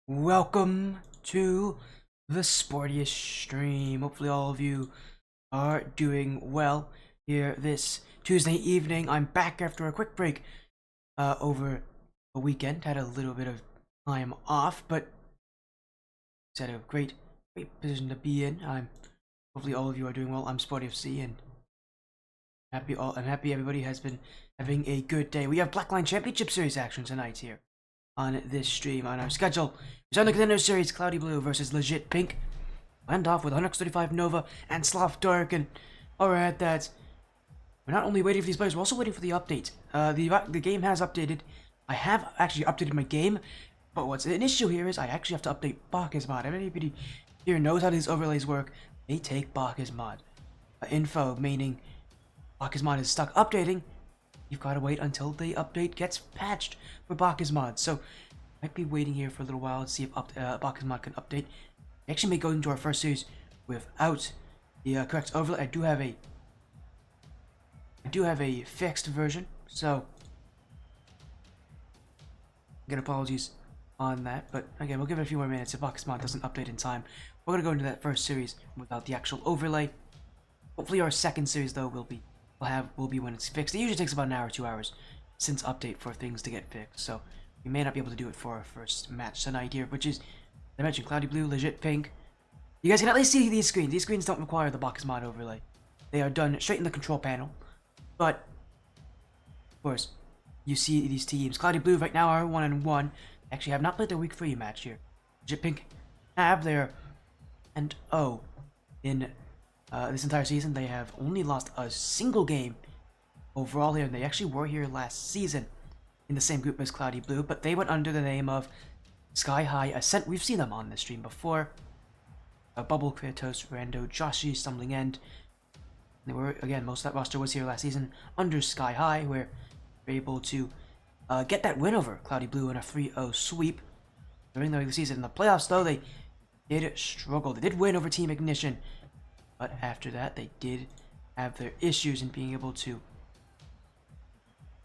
Welcome to the sportiest stream. Hopefully all of you are doing well here this Tuesday evening. I'm back after a quick break over a weekend. Had a little bit of time off, but it's had a great position to be in. Hopefully all of you are doing well. I'm Sporty FC and I'm happy everybody has been having a good day. We have Blackline Championship Series action tonight here on this stream. On our schedule, we on the Contenders series, Cloudy Blue versus LeJit Pink. End off with 135 Nova and Sloth Dark, and alright, that we're not only waiting for these players, we're also waiting for the update. The game has updated. I have actually updated my game, but what's an issue here is I actually have to update Bacchus mod. If anybody here knows how these overlays work, they take Bacchus mod info, meaning Bacchus mod is stuck updating. You've got to wait until the update gets patched for Bacchus mod. So, might be waiting here for a little while to see if Bacchus mod can update. We actually may go into our first series without the correct overlay. I do have a fixed version, so again, apologies on that. But again, we'll give it a few more minutes if Bacchus mod doesn't update in time. We're gonna go into that first series without the actual overlay. Hopefully, our second series though will be when it's fixed. It usually takes about an hour, 2 hours since update for things to get fixed. So we may not be able to do it for our first match tonight here, which is, I mentioned, Cloudy Blue, LeJit Pink. You guys can at least see these screens. These screens don't require the Bacchus mod overlay. They are done straight in the control panel. But, of course, you see these teams. Cloudy Blue right now are 1-1. They actually have not played their week 3 match here. LeJit Pink have their 0 in this entire season. They have only lost a single game overall here, and they actually were here last season in the same group as Cloudy Blue, but they went under the name of Sky High Ascent. We've seen them on the stream before. Bubble, Kratos, Rando, Joshi, Stumbling End. They were, again, most of that roster was here last season under Sky High, where they were able to get that win over Cloudy Blue in a 3-0 sweep during the regular season. In the playoffs, though, they did struggle. They did win over Team Ignition, but after that, they did have their issues in being able to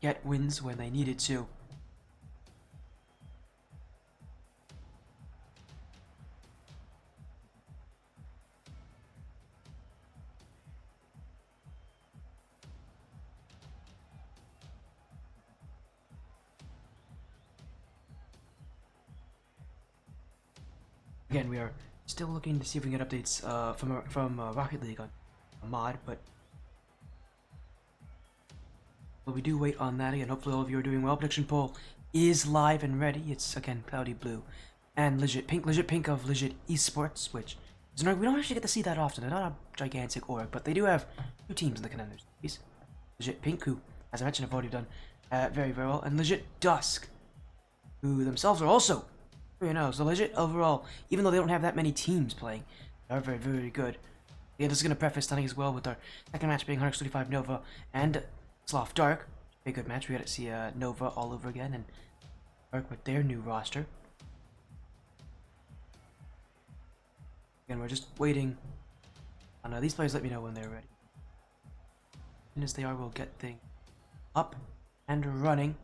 get wins when they needed to. Again, we are still looking to see if we can get updates from Rocket League on a mod, but we do wait on that. Again, hopefully all of you are doing well. Prediction poll is live and ready. It's, again, Cloudy Blue and LeJit Pink. LeJit Pink of LeJit Esports, which is an org we don't actually get to see that often. They're not a gigantic org, but they do have 2 teams in the Contenders. LeJit Pink, who, as I mentioned, have already done very, very well, and LeJit Dusk, who themselves are also 3-0. So LeJit overall, even though they don't have that many teams playing, they are very, very good. Yeah, this is going to preface tonight as well with our second match being 135 Nova and Sloth Dark. A good match. We got to see Nova all over again and Dark with their new roster. Again, we're just waiting on these players. Let me know when they're ready. As soon as they are, we'll get things up and running.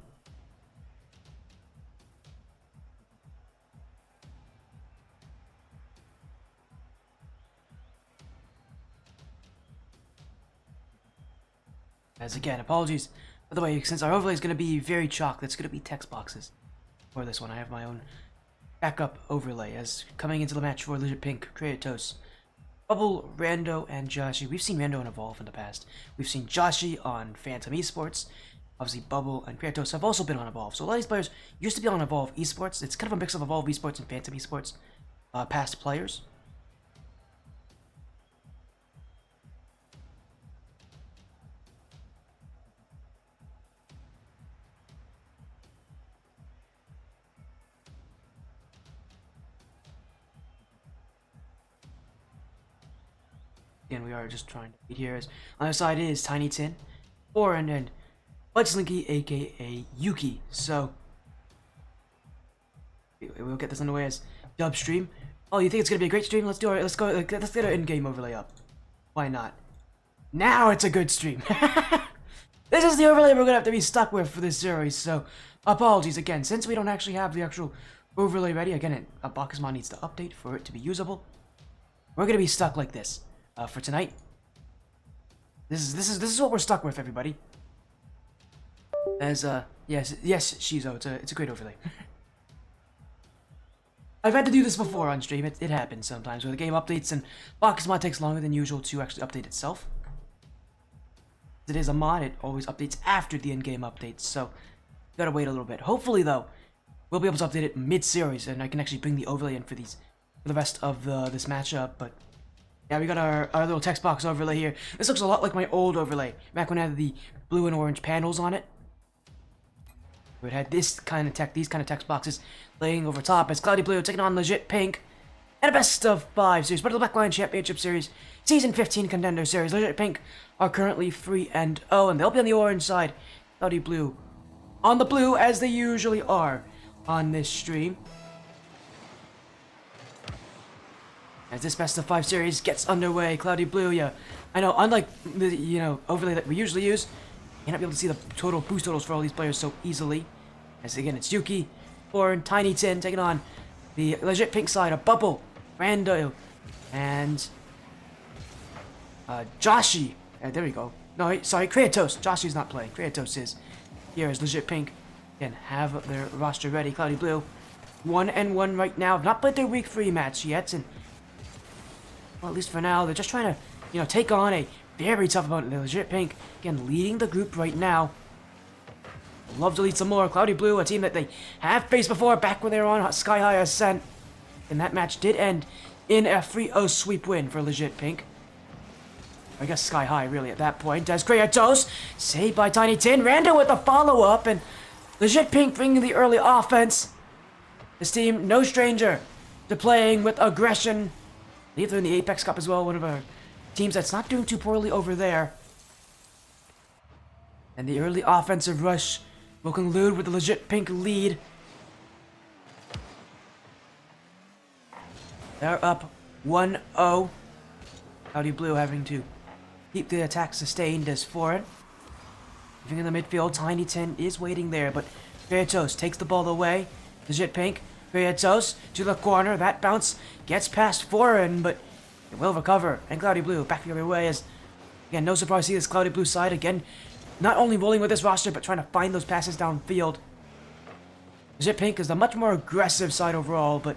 As again, apologies. By the way, since our overlay is going to be very chalk, that's going to be text boxes for this one. I have my own backup overlay as coming into the match for LeJit Pink, Kratos, Bubble, Rando, and Joshi. We've seen Rando and Evolve in the past. We've seen Joshi on Phantom Esports. Obviously, Bubble and Kratos have also been on Evolve. So a lot of these players used to be on Evolve Esports. It's kind of a mix of Evolve Esports and Phantom Esports past players. Again, we are just trying to beat here. As on the side is Tiny Tin, and then Slinky, aka Yuki. So we'll get this underway as dub stream. Oh, you think it's gonna be a great stream? Let's do it. Let's go. Let's get our in-game overlay up. Why not? Now it's a good stream. This is the overlay we're gonna have to be stuck with for this series. So apologies again, since we don't actually have the actual overlay ready. Again, a box mod needs to update for it to be usable. We're gonna be stuck like this for tonight. This is what we're stuck with, everybody. As yes Shizo, it's a great overlay. I've had to do this before on stream. It happens sometimes where the game updates and box mod takes longer than usual to actually update itself. It is a mod, it always updates after the in-game updates, so you gotta wait a little bit. Hopefully, though, we'll be able to update it mid-series, and I can actually bring the overlay in for the rest of this matchup. But yeah, we got our little text box overlay here. This looks a lot like my old overlay, back when I had the blue and orange panels on it. It had these kind of text boxes laying over top as Cloudy Blue taking on LeJit Pink and a best of 5 series, but the Blackline Championship Series, Season 15 Contender Series. LeJit Pink are currently 3-0, and they'll be on the orange side. Cloudy Blue on the blue, as they usually are on this stream. As this best of 5 series gets underway, Cloudy Blue, yeah, I know, unlike the overlay that we usually use, you're not able to see the total boost totals for all these players so easily. As again, it's Yuki, Lauren, Tiny Tin taking on the LeJit Pink side of Bubble, Rando, and Joshi. There we go. No, sorry, Kratos. Joshi's not playing. Kratos is. Here is LeJit Pink. Again, have their roster ready. Cloudy Blue, 1-1 right now. Have not played their Week 3 match yet, and well, at least for now, they're just trying to, take on a very tough opponent. LeJit Pink, again, leading the group right now. Love to lead some more. Cloudy Blue, a team that they have faced before, back when they were on Sky High Ascent. And that match did end in a 3-0 sweep win for LeJit Pink. I guess Sky High, really, at that point. As Kratos, saved by Tiny Tin. Rando with the follow-up, and LeJit Pink bringing the early offense. This team, no stranger to playing with aggression. I believe they're in the Apex Cup as well, one of our teams that's not doing too poorly over there. And the early offensive rush will conclude with the LeJit Pink lead. They're up 1-0. Cloudy Blue having to keep the attack sustained as foreign. Moving in the midfield, Tiny Tin is waiting there, but Kratos takes the ball away. LeJit Pink, Kratos to the corner. That bounce gets past foreign, but it will recover. And Cloudy Blue back the other way as, again, no surprise to see this Cloudy Blue side again. Not only rolling with this roster, but trying to find those passes downfield. LeJit Pink is the much more aggressive side overall, but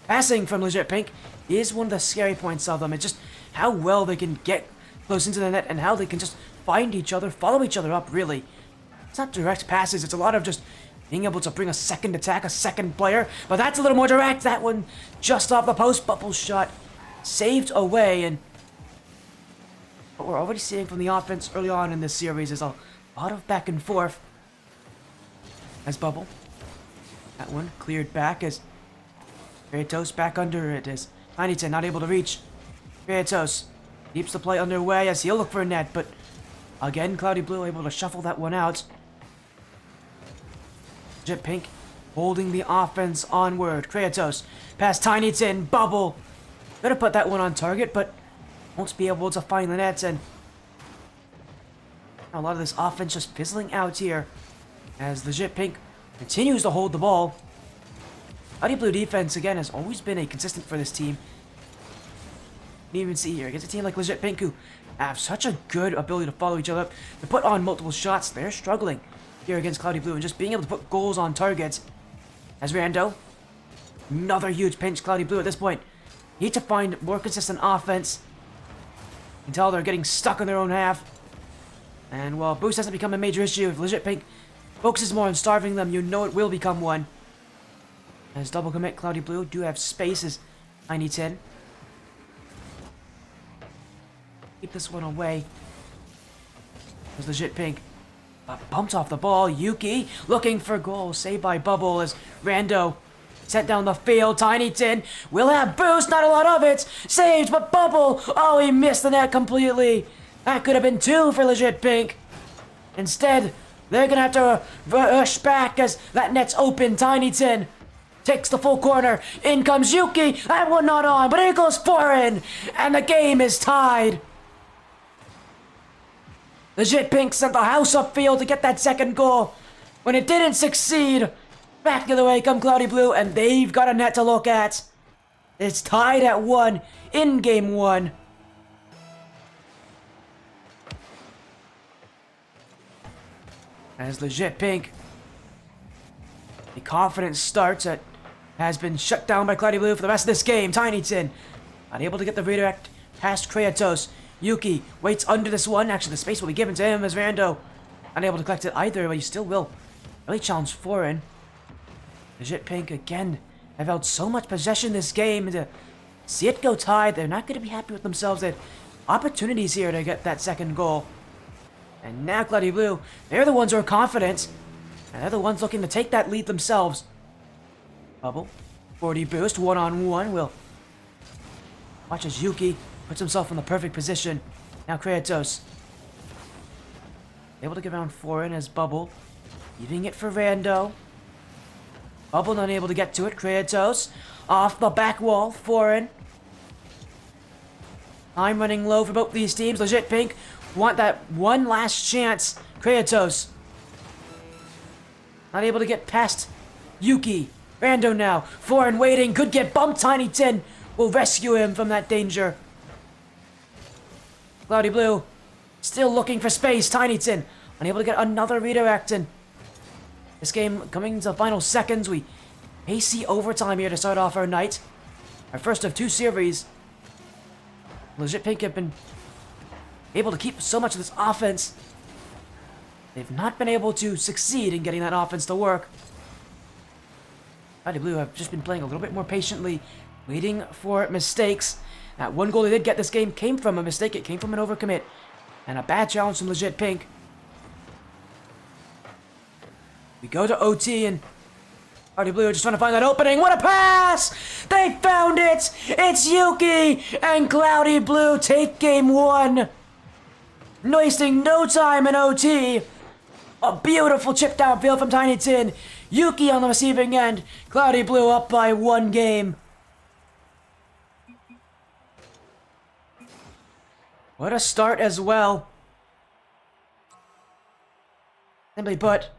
passing from LeJit Pink is one of the scary points of them. It's just how well they can get close into the net and how they can just find each other, follow each other up, really. It's not direct passes, it's a lot of just being able to bring a second attack, a second player, but that's a little more direct. That one just off the post, bubble shot saved away, and what we're already seeing from the offense early on in this series is a lot of back and forth. As Bubble, that one cleared back as Kratos back under it as Tiny Tin not able to reach. Kratos keeps the play underway as he'll look for a net, but again, Cloudy Blue able to shuffle that one out. LeJit Pink holding the offense onward. Kratos past Tiny Tin, Bubble. Could have put that one on target, but won't be able to find the nets, and a lot of this offense just fizzling out here as LeJit Pink continues to hold the ball. Cloudy Blue defense, again, has always been a consistent for this team. You can even see here, against a team like LeJit Pink, who have such a good ability to follow each other up, to put on multiple shots. They're struggling here against Cloudy Blue, and just being able to put goals on targets. As Rando, another huge pinch. Cloudy Blue at this point need to find more consistent offense. You can tell they're getting stuck in their own half. And while boost hasn't become a major issue, if LeJit Pink focuses more on starving them, you know it will become one. As double commit, Cloudy Blue do have spaces. Tiny Tin. Keep this one away. As LeJit Pink bumped off the ball. Yuki looking for goal. Saved by Bubble as Rando sent down the field. Tiny Tin will have boost, not a lot of it. Saved, but Bubble, oh, he missed the net completely. That could have been 2 for LeJit Pink. Instead, they're gonna have to rush back as that net's open. Tiny Tin takes the full corner. In comes Yuki. That one not on, but it goes foreign, and the game is tied. LeJit Pink sent the house upfield to get that second goal. When it didn't succeed, Back the other way come Cloudy Blue, and they've got a net to look at. It's tied at 1 in game 1. As LeJit Pink, the confidence starts that has been shut down by Cloudy Blue for the rest of this game. TinyTin, unable to get the redirect past Kratos. Yuki waits under this one. Actually, the space will be given to him as Rando unable to collect it either, but he still will really challenge Foreign. LeJit Pink again have held so much possession this game. To see it go tied, they're not going to be happy with themselves. They had opportunities here to get that second goal. And now Cloudy Blue, they're the ones who are confident. And they're the ones looking to take that lead themselves. Bubble, 40 boost, one-on-one. Will watch as Yuki puts himself in the perfect position. Now Kratos, able to get around Foreign as Bubble, leaving it for Rando. Bubble unable to get to it. Kratos off the back wall. Foreign. Time running low for both these teams. LeJit Pink want that one last chance. Kratos not able to get past Yuki. Rando now. Foreign waiting. Could get bumped. TinyTin will rescue him from that danger. Cloudy Blue still looking for space. TinyTin unable to get another redirect. And this game coming to the final seconds. We may see overtime here to start off our night. Our first of 2 series. LeJit Pink have been able to keep so much of this offense. They've not been able to succeed in getting that offense to work. Cloudy Blue have just been playing a little bit more patiently, waiting for mistakes. That one goal they did get this game came from a mistake. It came from an overcommit. And a bad challenge from LeJit Pink. We go to OT and Cloudy Blue just trying to find that opening. What a pass! They found it! It's Yuki! And Cloudy Blue take game 1. Wasting no time in OT. A beautiful chip downfield from TinyTin. Yuki on the receiving end. Cloudy Blue up by 1 game. What a start as well. Simply put,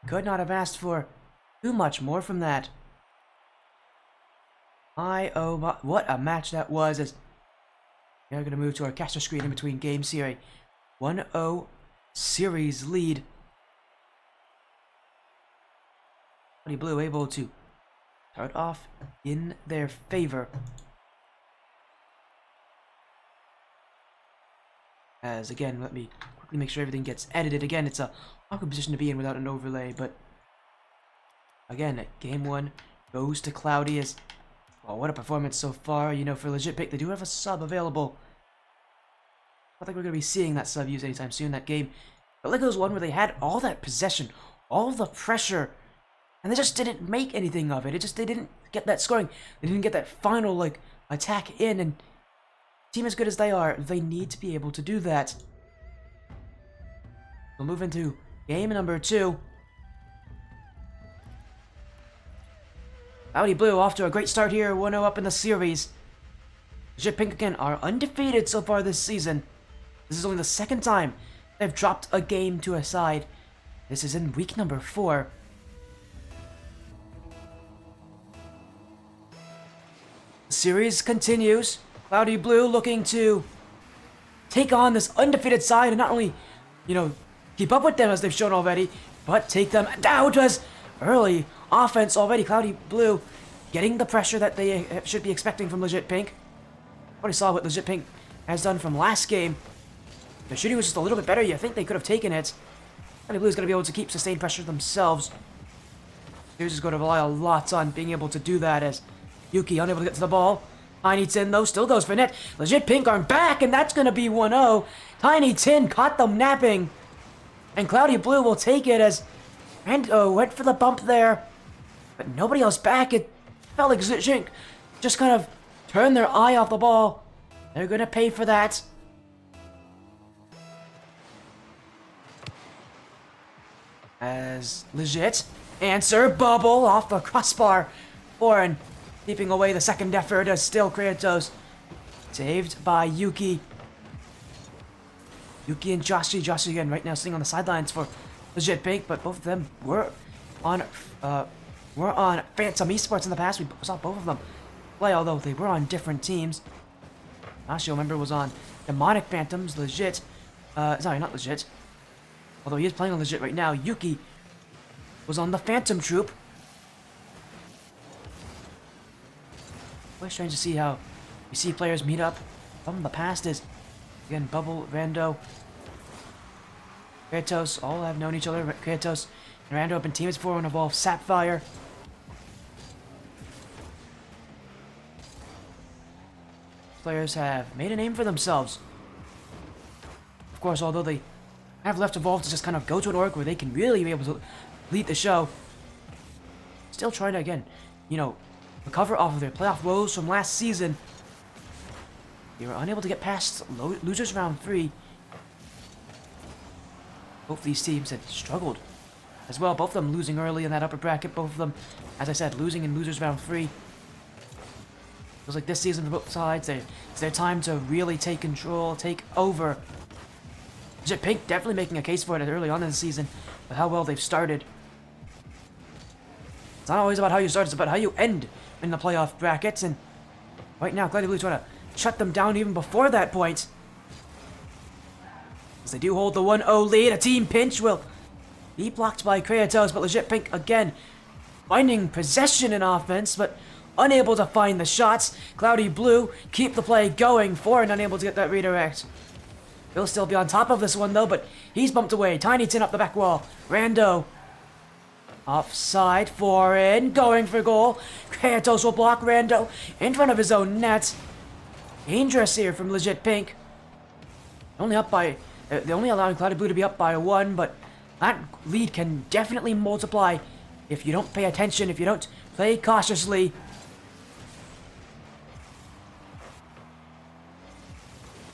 could not have asked for too much more from that. What a match that was. As we're going to move to our caster screen in between games here. A 1-0 series lead. Cloudy Blue able to start off in their favor. As again, let me quickly make sure everything gets edited. Again, it's a awkward position to be in without an overlay, but again, game 1 goes to Cloudy. As well, what a performance so far. You know, for LeJit Pink, they do have a sub available. I don't think we're going to be seeing that sub used anytime soon. That game, but like it was one where they had all that possession, all the pressure, and they just didn't make anything of it. They didn't get that scoring. They didn't get that final like attack in. And team as good as they are, they need to be able to do that. We'll move into game number 2. Cloudy Blue off to a great start here, 1-0 up in the series. LeJit Pink again are undefeated so far this season. This is only the 2nd time they've dropped a game to a side. This is in week number 4. The series continues. Cloudy Blue looking to take on this undefeated side and not only, you know, keep up with them as they've shown already, but take them down to us. Early offense already. Cloudy Blue getting the pressure that they should be expecting from LeJit Pink. Already saw what LeJit Pink has done from last game. The shooting was just a little bit better. You think they could have taken it. Cloudy Blue is going to be able to keep sustained pressure themselves. Series is going to rely a lot on being able to do that, as Yuki unable to get to the ball. TinyTin, though, still goes for net. LeJit Pink are back, and that's going to be 1-0. TinyTin caught them napping. And Cloudy Blue will take it as Rando went for the bump there. But nobody else back. It felt like LeJit just kind of turned their eye off the ball. They're going to pay for that. As LeJit answer Bubble off the crossbar. Foreign keeping away the second effort as still Kratos saved by Yuki. Yuki and Joshi. Joshi again right now sitting on the sidelines for LeJit Pink, but both of them were on Phantom Esports in the past. We saw both of them play, although they were on different teams. Joshi, remember, was on Demonic Phantoms. LeJit, sorry, not LeJit. Although he is playing on LeJit right now. Yuki was on the Phantom Troop. Quite strange to see how we see players meet up from the past. Is again Bubble, Rando, Kratos, all have known each other. Kratos and Rando have been teammates before and evolved Sapphire. Players have made a name for themselves. Of course, although they have left Evolve to just kind of go to an org where they can really be able to lead the show, still trying to, again, you know, recover off of their playoff woes from last season. They were unable to get past losers round 3. Both these teams had struggled as well. Both of them losing early in that upper bracket. Both of them, as I said, losing in losers round 3. Feels like this season for both sides, it's their time to really take control, take over. LeJit Pink definitely making a case for it early on in the season, but how well they've started. It's not always about how you start, it's about how you end in the playoff brackets, and right now, Cloudy Blue's trying to shut them down even before that point. As they do hold the 1-0 lead, a team pinch will be blocked by Kratos, but LeJit Pink again finding possession in offense, but unable to find the shots. Cloudy Blue keep the play going for and unable to get that redirect. He'll still be on top of this one though, but he's bumped away. Tiny Tin up the back wall. Rando offside, foreign, going for goal. Kratos will block Rando in front of his own net. Dangerous here from LeJit Pink. Only up by, they're only allowing Cloudy Blue to be up by 1, but that lead can definitely multiply if you don't pay attention, if you don't play cautiously.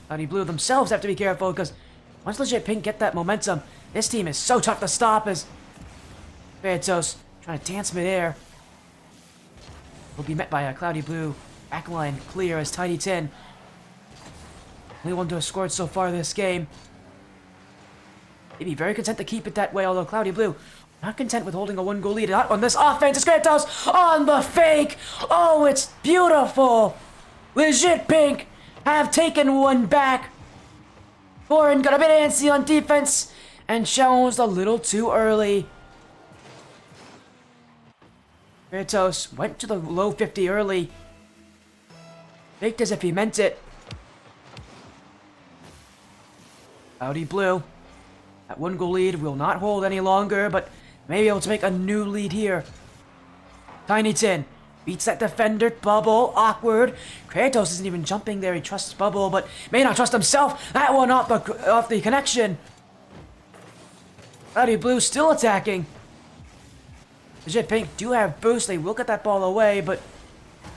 Cloudy Blue themselves have to be careful, because once LeJit Pink get that momentum, this team is so tough to stop. As Kratos trying to dance midair will be met by a Cloudy Blue backline clear as Tiny Tin, only one to have scored so far this game. They'd be very content to keep it that way, although Cloudy Blue not content with holding a 1-goal lead. Not on this offense. It's Kratos on the fake. Oh, it's beautiful. LeJit Pink have taken one back. Foreign got a bit antsy on defense and challenged a little too early. Kratos went to the low 50 early. Faked as if he meant it. Cloudy Blue. That 1-goal lead will not hold any longer, but may be able to make a new lead here. Tiny Tin beats that defender. Bubble, awkward. Kratos isn't even jumping there. He trusts Bubble, but may not trust himself. That one off the connection. Cloudy Blue still attacking. LeJit Pink do have boost. They will get that ball away, but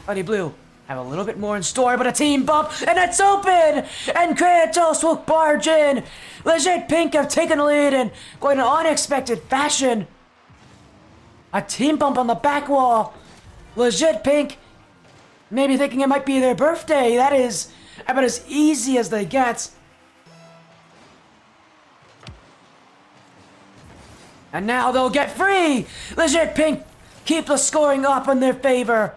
Cloudy Blue have a little bit more in store, but a team bump, and it's open! And Kratos will barge in! LeJit Pink have taken the lead in quite an unexpected fashion. A team bump on the back wall. LeJit Pink maybe thinking it might be their birthday. That is about as easy as they get. And now they'll get free! LeJit Pink keep the scoring up in their favor.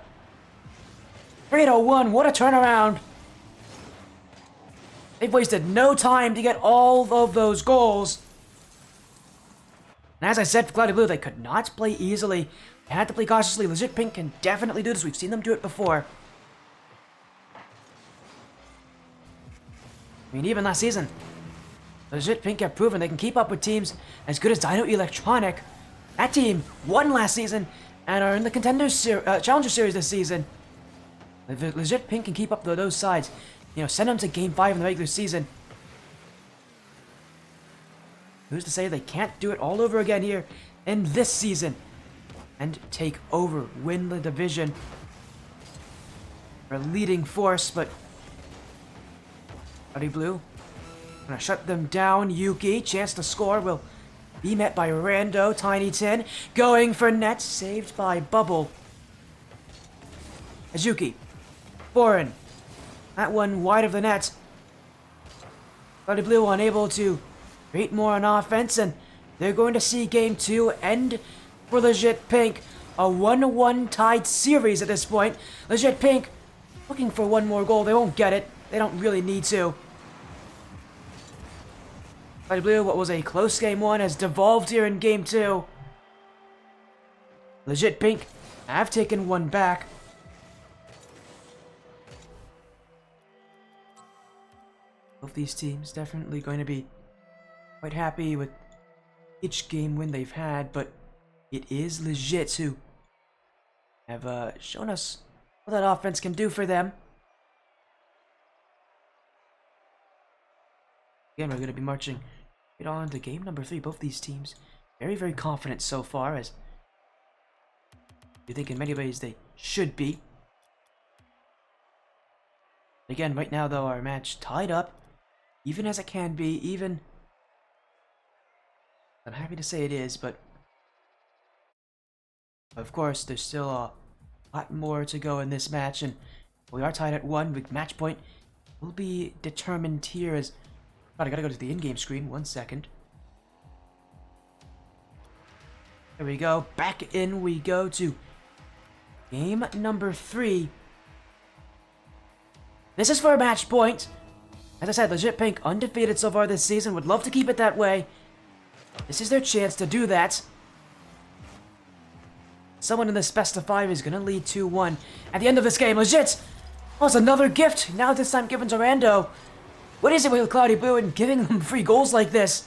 3-1, what a turnaround. They've wasted no time to get all of those goals. And as I said for Cloudy Blue, they could not play easily. They had to play cautiously. LeJit Pink can definitely do this. We've seen them do it before. I mean, even last season, LeJit Pink have proven they can keep up with teams as good as Dino Electronic. That team won last season and are in the Contenders Challenger Series this season. LeJit Pink can keep up those sides. You know, send them to Game 5 in the regular season. Who's to say they can't do it all over again here in this season and take over, win the division? They're a leading force, but Cloudy Blue gonna shut them down. Yuki, chance to score, will be met by Rando. Tiny Tin going for net, saved by Bubble. As Yuki, foreign, that one wide of the net. Cloudy Blue unable to create more on offense, and they're going to see Game 2 end for LeJit Pink. A 1-1 tied series at this point. LeJit Pink looking for one more goal. They won't get it. They don't really need to. Cloudy Blue, what was a close Game 1, has devolved here in Game 2. LeJit Pink have taken one back. Both these teams definitely going to be quite happy with each game win they've had, but it is LeJit who have shown us what that offense can do for them. Again, we're going to be marching right on to game number 3. Both these teams very, very confident so far, as you think in many ways they should be. Again, right now though, our match tied up, even as it can be, even... I'm happy to say it is, but of course there's still a lot more to go in this match, and we are tied at 1 with match point. Will be determined here as... God, I gotta go to the in-game screen, 1 second. There we go, back in we go to game number 3. This is for a match point. As I said, LeJit Pink undefeated so far this season, would love to keep it that way. This is their chance to do that. Someone in this best of 5 is going to lead 2-1. At the end of this game, LeJit! Oh, it's another gift, now this time given to Rando. What is it with Cloudy Blue and giving them free goals like this?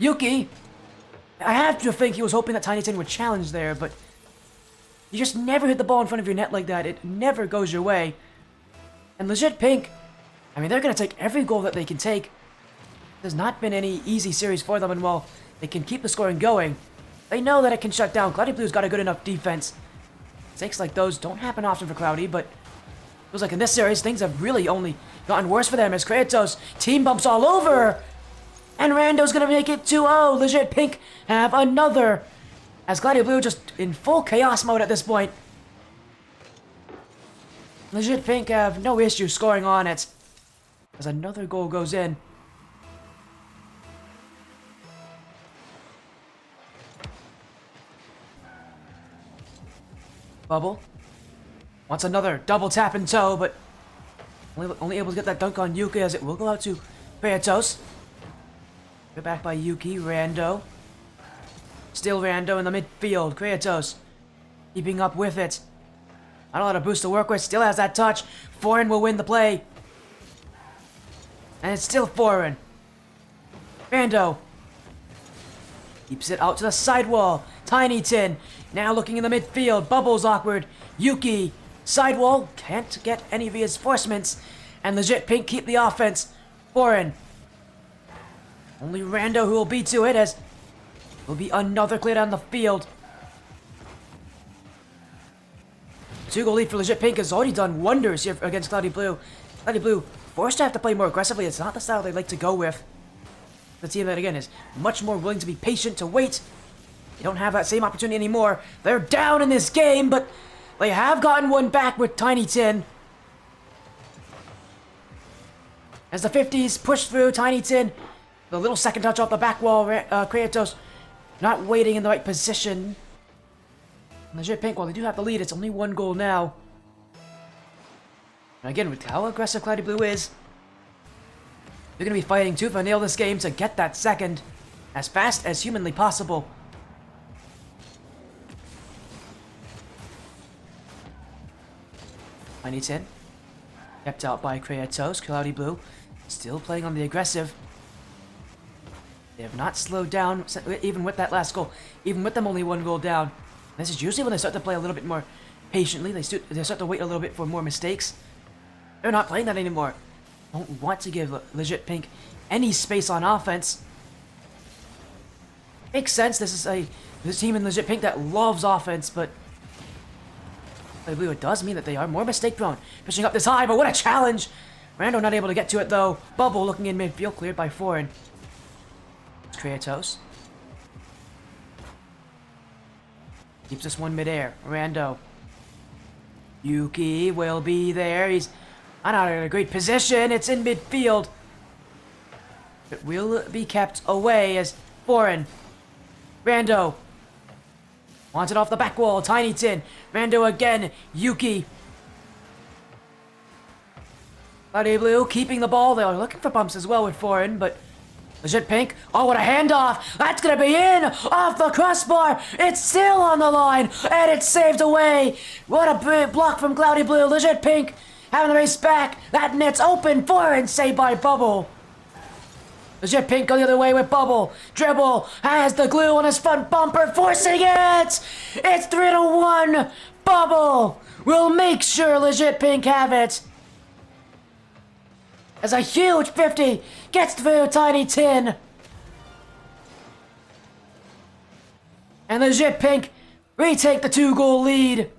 Yuki, I have to think he was hoping that Tiny Tin would challenge there, but you just never hit the ball in front of your net like that. It never goes your way. And LeJit Pink, I mean, they're going to take every goal that they can take. There's not been any easy series for them, and while they can keep the scoring going, they know that it can shut down. Cloudy Blue's got a good enough defense. Mistakes like those don't happen often for Cloudy, but it feels like in this series, things have really only gotten worse for them as Kratos team bumps all over. And Rando's going to make it 2-0. LeJit Pink have another, as Cloudy Blue just in full chaos mode at this point. LeJit Pink have no issue scoring on it, as another goal goes in. Bubble wants another double tap and toe, but only able to get that dunk on Yuki, as it will go out to Kratos. Get back by Yuki. Rando. Still Rando in the midfield. Kratos keeping up with it. Not a lot of boost to work with. Still has that touch. Foreign will win the play. And it's still Foreign. Rando keeps it out to the sidewall. Tiny Tin now looking in the midfield. Bubbles awkward. Yuki. Sidewall can't get any reinforcements. And LeJit Pink keep the offense. Foreign. Only Rando who will be to it, as will be another clear down the field. 2-goal lead for LeJit Pink has already done wonders here against Cloudy Blue. Cloudy Blue forced to have to play more aggressively. It's not the style they like to go with. The team that, again, is much more willing to be patient, to wait. They don't have that same opportunity anymore. They're down in this game, but they have gotten one back with Tiny Tin. As the 50s push through, Tiny Tin, the little second touch off the back wall, Kratos not waiting in the right position. LeJit Pink, while they do have the lead, it's only 1 goal now. And again, with how aggressive Cloudy Blue is, they're going to be fighting tooth and nail this game to get that second as fast as humanly possible. Tiny Tin kept out by Kratos. Cloudy Blue still playing on the aggressive. They have not slowed down, even with that last goal. Even with them only 1 goal down. This is usually when they start to play a little bit more patiently. They start to wait a little bit for more mistakes. They're not playing that anymore. Don't want to give LeJit Pink any space on offense. Makes sense. This is a team in LeJit Pink that loves offense, but I believe it does mean that they are more mistake prone. Pushing up this high, but what a challenge! Rando not able to get to it though. Bubble looking in midfield, cleared by Foreign. It's Kratos. Keeps this one midair. Rando. Yuki will be there. He's not out in a great position. It's in midfield. It will be kept away as Foreign. Rando wants it off the back wall. Tiny Tin. Rando again. Yuki. Cloudy Blue keeping the ball. They are looking for bumps as well with Foreign, but LeJit Pink. Oh, what a handoff. That's going to be in off the crossbar. It's still on the line, and it's saved away. What a block from Cloudy Blue. LeJit Pink having the race back. That net's open. Foreign saved by Bubble. LeJit Pink go the other way with Bubble. Dribble has the glue on his front bumper, forcing it. It's 3-1. Bubble will make sure LeJit Pink have it. As a huge 50 gets through Tiny Tin. And LeJit Pink retake the 2-goal lead.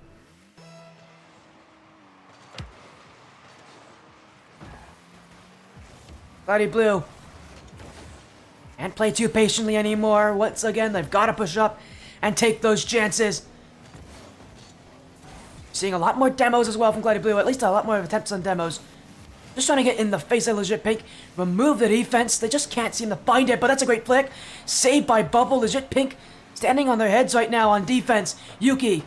Cloudy Blue can't play too patiently anymore. Once again, they've got to push up and take those chances. Seeing a lot more demos as well from Cloudy Blue. At least a lot more attempts on demos. Just trying to get in the face of LeJit Pink. Remove the defense. They just can't seem to find it, but that's a great flick. Saved by Bubble. LeJit Pink standing on their heads right now on defense. Yuki.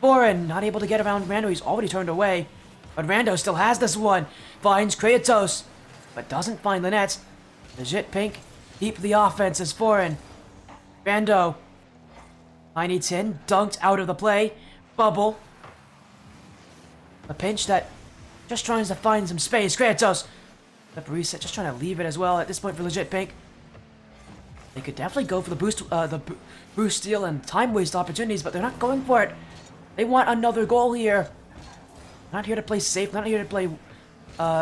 Foreign not able to get around Rando. He's already turned away. But Rando still has this one. Finds Kratos, but doesn't find the net. LeJit Pink keep the offense as Foreign. Rando. Tiny Tin dunked out of the play. Bubble. A pinch that just trying to find some space. Kratos. The reset, just trying to leave it as well at this point for LeJit Pink. They could definitely go for the boost steal and time waste opportunities, but they're not going for it. They want another goal here. Not here to play safe, not here to play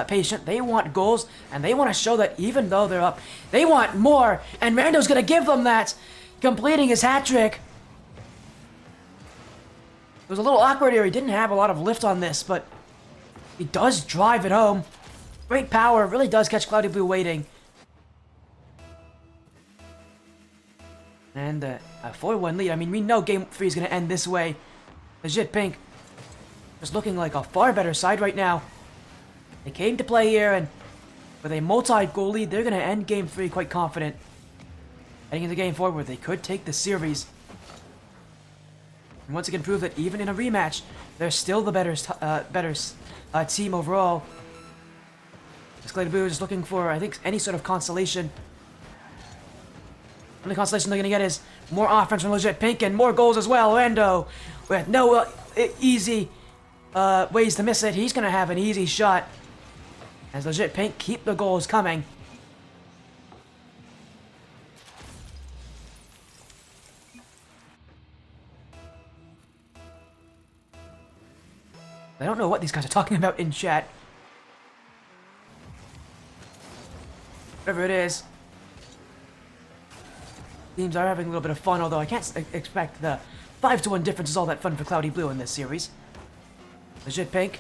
patient. They want goals, and they want to show that even though they're up, they want more, and Rando's going to give them that, completing his hat trick. It was a little awkward here. He didn't have a lot of lift on this, but he does drive it home. Great power. Really does catch Cloudy Blue waiting. And a 4-1 lead. I mean, we know Game 3 is going to end this way. LeJit Pink just looking like a far better side right now. They came to play here, and with a multi-goal lead, they're going to end Game 3 quite confident. Heading into Game 4 where they could take the series. And once again prove that even in a rematch, they're still the better team overall. Cloudy Blue is just looking for, I think, any sort of consolation. The only consolation they're going to get is more offense from LeJit Pink and more goals as well. Rando, with no easy ways to miss it, he's going to have an easy shot. As LeJit Pink keep the goals coming. I don't know what these guys are talking about in chat. Whatever it is. Teams are having a little bit of fun, although I can't expect the 5-1 difference is all that fun for Cloudy Blue in this series. LeJit Pink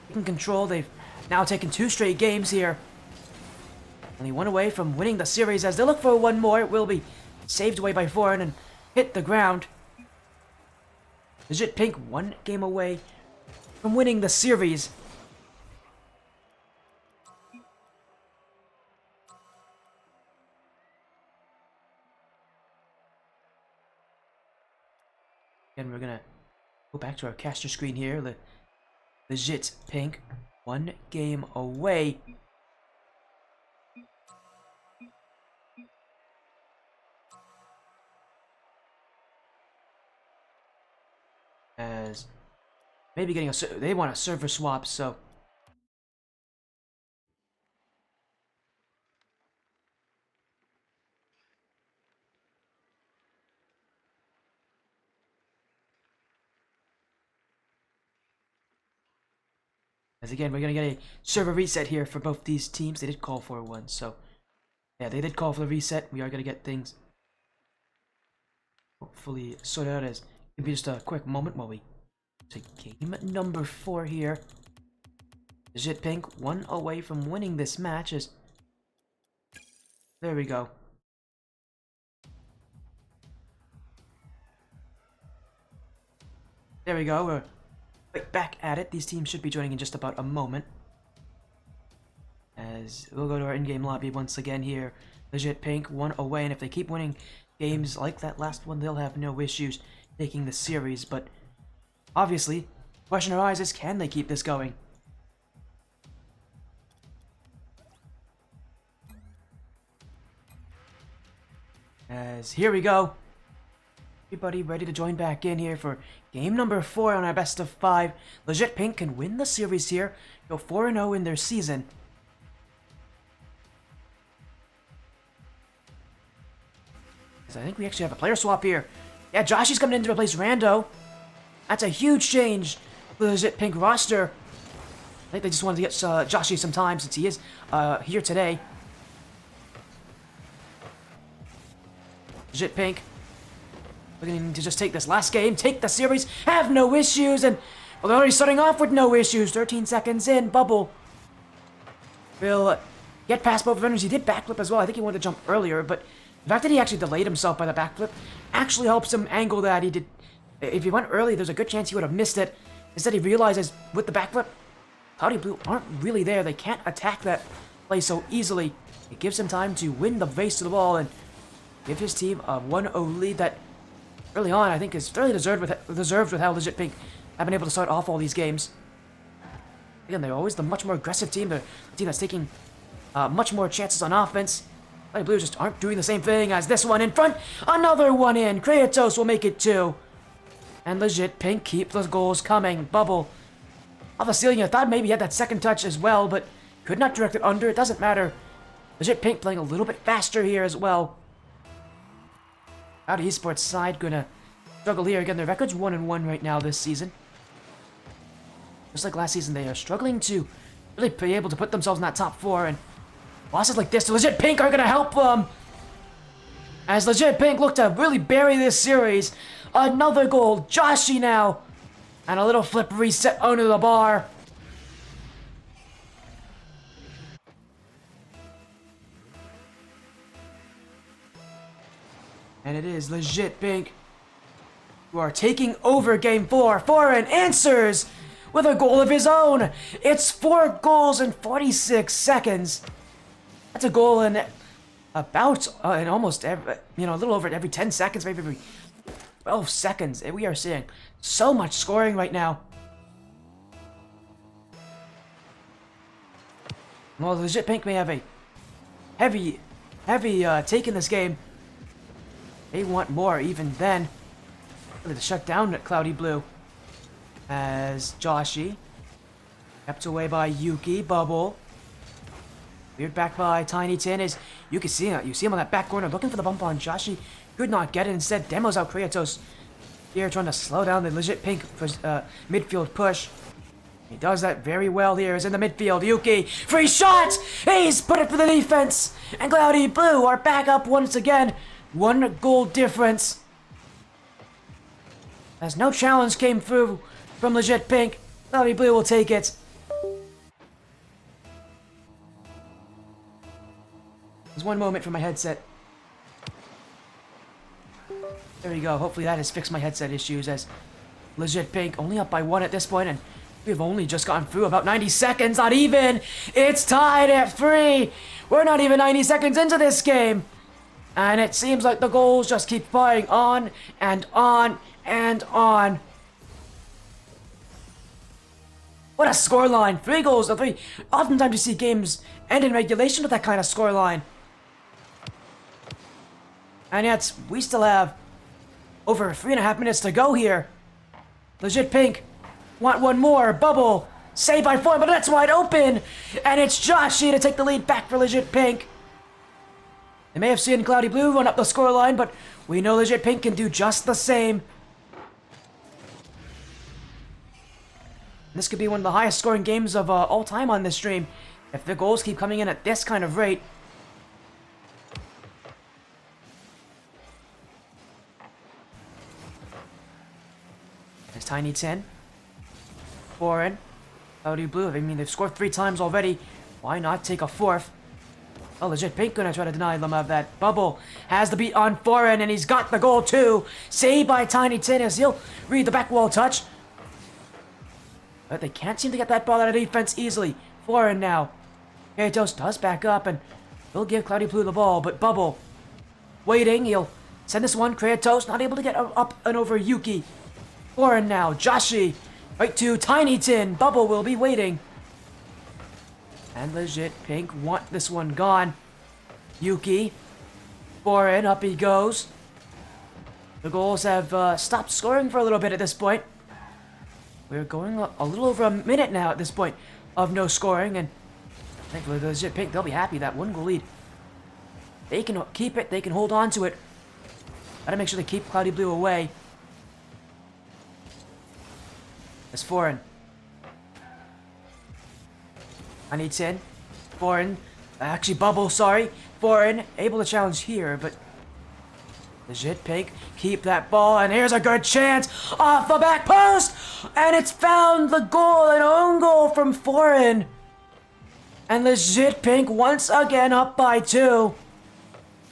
taking control. They've now taken 2 straight games here. Only one away from winning the series. As they look for one more, it will be saved away by Foreign and hit the ground. LeJit Pink 1 game away from winning the series. Again, we're gonna go back to our caster screen here. LeJit Pink 1 game away. As maybe getting they want a server swap, so as again we're gonna get a server reset here for both these teams. They did call for one, so yeah, they did call for the reset. We are gonna get things hopefully sorted out. As it'll be just a quick moment while we take game number 4 here. LeJit Pink 1 away from winning this match. As there we go. There we go. We're right back at it. These teams should be joining in just about a moment. As we'll go to our in-game lobby once again here. LeJit Pink, 1 away, and if they keep winning games like that last one, they'll have no issues taking the series, but obviously, question arises, can they keep this going? As here we go. Everybody ready to join back in here for game number 4 on our best of 5. LeJit Pink can win the series here, go 4-0 in their season. I think we actually have a player swap here. Yeah, Joshy's coming in to replace Rando. That's a huge change for the LeJit Pink roster. I think they just wanted to get Joshy some time since he is here today. LeJit Pink looking to just take this last game, take the series, have no issues, and well, they're already starting off with no issues. 13 seconds in, Bubble will get past both runners. He did backflip as well. I think he wanted to jump earlier, but the fact that he actually delayed himself by the backflip actually helps him angle that. He did. If he went early, there's a good chance he would have missed it. Instead, he realizes with the backflip, Cloudy Blue aren't really there. They can't attack that play so easily. It gives him time to win the race to the ball and give his team a 1-0 lead that early on, I think, is fairly deserved with how LeJit Pink have been able to start off all these games. Again, they're always the much more aggressive team. They're the team that's taking much more chances on offense. Cloudy Blue just aren't doing the same thing as this one in front. Another one in. Kratos will make it 2. And LeJit Pink keep those goals coming. Bubble off the ceiling. I thought maybe he had that second touch as well, but could not direct it under. It doesn't matter. LeJit Pink playing a little bit faster here as well. Cloudy Esports side gonna struggle here. Again, their record's 1-1 right now this season. Just like last season, they are struggling to really be able to put themselves in that top 4, and losses like this to LeJit Pink are gonna help them. As LeJit Pink look to really bury this series. Another goal. Joshy now. And a little flip reset under the bar. And it is LeJit Pink who are taking over game 4. Foreign answers with a goal of his own. It's 4 goals in 46 seconds. That's a goal in about in almost every, a little over every 10 seconds, maybe every 12 seconds. And we are seeing so much scoring right now. Well, LeJit Pink may have a heavy take in this game. They want more even then. Really to shut down Cloudy Blue. As Joshy kept away by Yuki. Bubble. Cleared back by Tiny Tin. As you can see him on that back corner looking for the bump on Joshy. Could not get it. Instead, demos out Kratos here trying to slow down the LeJit Pink midfield push. He does that very well here. Is in the midfield. Yuki. Free shot! He's put it for the defense. And Cloudy Blue are back up once again. 1 goal difference. As no challenge came through from LeJit Pink, Cloudy Blue will take it. There's one moment for my headset. There we go. Hopefully that has fixed my headset issues as LeJit Pink only up by 1 at this point, and we've only just gotten through about 90 seconds, not even. It's tied at 3. We're not even 90 seconds into this game. And it seems like the goals just keep firing on and on and on. What a scoreline. 3 goals to 3. Oftentimes you see games end in regulation with that kind of scoreline. And yet, we still have over 3.5 minutes to go here. LeJit Pink want 1 more. Bubble. Saved by 4, but that's wide open. And it's Joshy to take the lead back for LeJit Pink. They may have seen Cloudy Blue run up the scoreline, but we know LeJit Pink can do just the same. This could be one of the highest scoring games of all time on this stream, if the goals keep coming in at this kind of rate. There's Tiny Tin. Foreign. Cloudy Blue. I mean, they've scored 3 times already. Why not take a 4th? Oh, LeJit Pink gonna try to deny them of that. Bubble has the beat on Foreign, and he's got the goal too. Saved by Tiny Tin as he'll read the back wall touch. But they can't seem to get that ball out of defense easily. Foreign now. Kratos does back up, and he'll give Cloudy Blue the ball, but Bubble waiting. He'll send this one. Kratos not able to get up and over Yuki. Foreign now. Joshi right to Tiny Tin. Bubble will be waiting. And LeJit Pink want this one gone. Yuki. Foreign. Up he goes. The goals have stopped scoring for a little bit at this point. We're going a little over a minute now at this point of no scoring, and thankfully the LeJit Pink, they'll be happy. That 1 goal lead, they can keep it, they can hold on to it. Gotta make sure they keep Cloudy Blue away. As Foreign. I need 10. Foreign. Actually, Bubble, sorry. Foreign. Able to challenge here, but LeJit Pink, keep that ball, and here's a good chance off the back post, and it's found the goal, an own goal from Foreign. And LeJit Pink once again up by 2.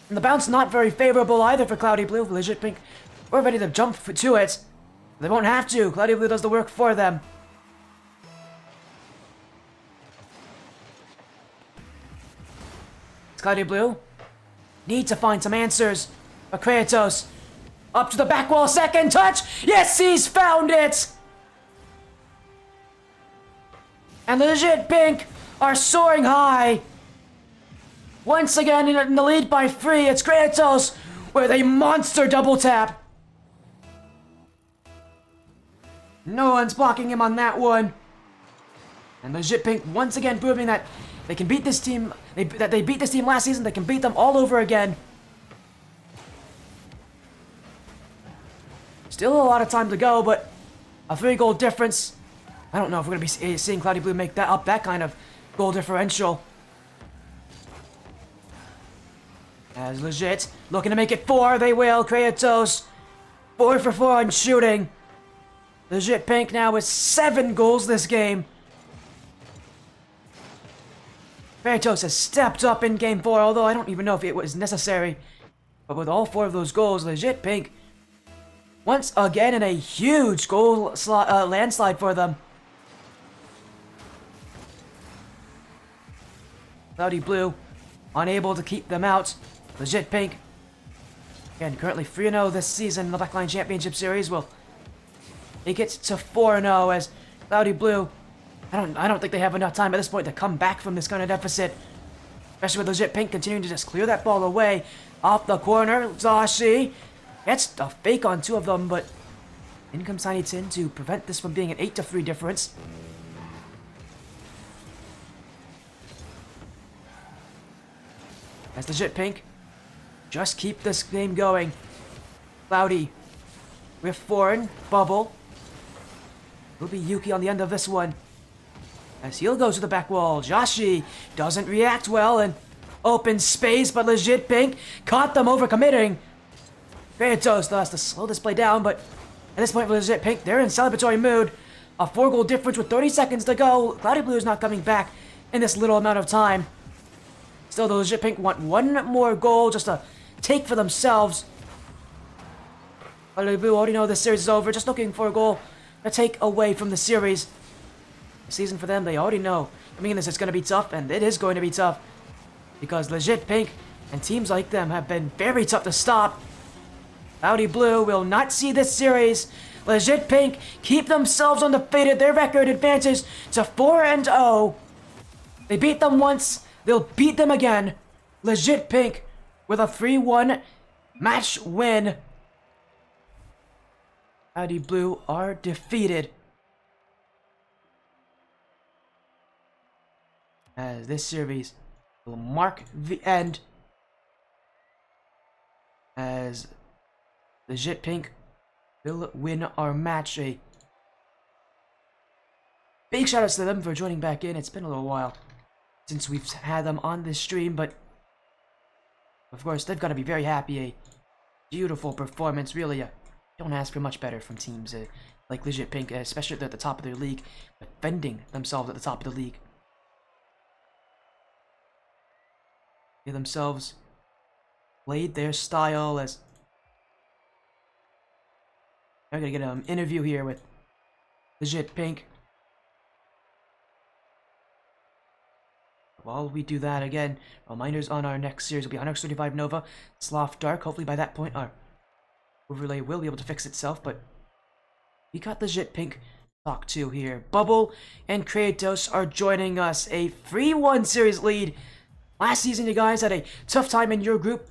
And the bounce not very favorable either for Cloudy Blue. LeJit Pink, we're ready to jump to it. They won't have to. Cloudy Blue does the work for them. It's Cloudy Blue. Need to find some answers. But Kratos, up to the back wall, second touch! Yes, he's found it! And the LeJit Pink are soaring high. Once again in the lead by 3, it's Kratos with a monster double tap. No one's blocking him on that one. And the LeJit Pink once again proving that they can beat this team, that they beat this team last season, they can beat them all over again. Still a lot of time to go, but a 3-goal difference. I don't know if we're going to be seeing Cloudy Blue make that kind of goal differential. As LeJit looking to make it 4, they will. Kratos 4 for 4 on shooting. LeJit Pink now with 7 goals this game. Kratos has stepped up in game 4, although I don't even know if it was necessary. But with all 4 of those goals, LeJit Pink once again in a huge goal landslide for them. Cloudy Blue unable to keep them out. LeJit Pink, again, currently 3-0 this season in the Blackline Championship Series, will take it to 4-0 as Cloudy Blue, I don't think they have enough time at this point to come back from this kind of deficit. Especially with LeJit Pink continuing to just clear that ball away. Off the corner, Zashi gets a fake on 2 of them, but in comes Tiny Tin to prevent this from being an 8-3 difference. As LeJit Pink just keep this game going. Cloudy with Foreign, Bubble. Will be Yuki on the end of this one. As he'll go to the back wall. Joshi doesn't react well and open space, but LeJit Pink caught them overcommitting. Kratos has to slow this play down, but at this point for LeJit Pink, they're in celebratory mood. A 4-goal difference with 30 seconds to go. Cloudy Blue is not coming back in this little amount of time. Still, the LeJit Pink want 1 more goal just to take for themselves. Cloudy Blue already know this series is over, just looking for a goal to take away from the series. The season for them, they already know. Coming in this, it's going to be tough, and it is going to be tough. Because LeJit Pink and teams like them have been very tough to stop. Cloudy Blue will not see this series. LeJit Pink keep themselves undefeated. Their record advances to 4-0. They beat them once. They'll beat them again. LeJit Pink with a 3-1 match win. Cloudy Blue are defeated. As this series will mark the end. As LeJit Pink will win our match. A big shout outs to them for joining back in. It's been a little while since we've had them on this stream, but of course they've got to be very happy. A beautiful performance, really. Don't ask for much better from teams like LeJit Pink, especially at the top of their league, defending themselves at the top of the league. They themselves played their style. As I'm gonna get an interview here with LeJit Pink. While we do that again, reminders on our next series will be 135 Nova, Sloth Dark. Hopefully by that point our overlay will be able to fix itself, but we got LeJit Pink talk to here. Bubble and Kratos are joining us. A 3-1 series lead. Last season, you guys had a tough time in your group.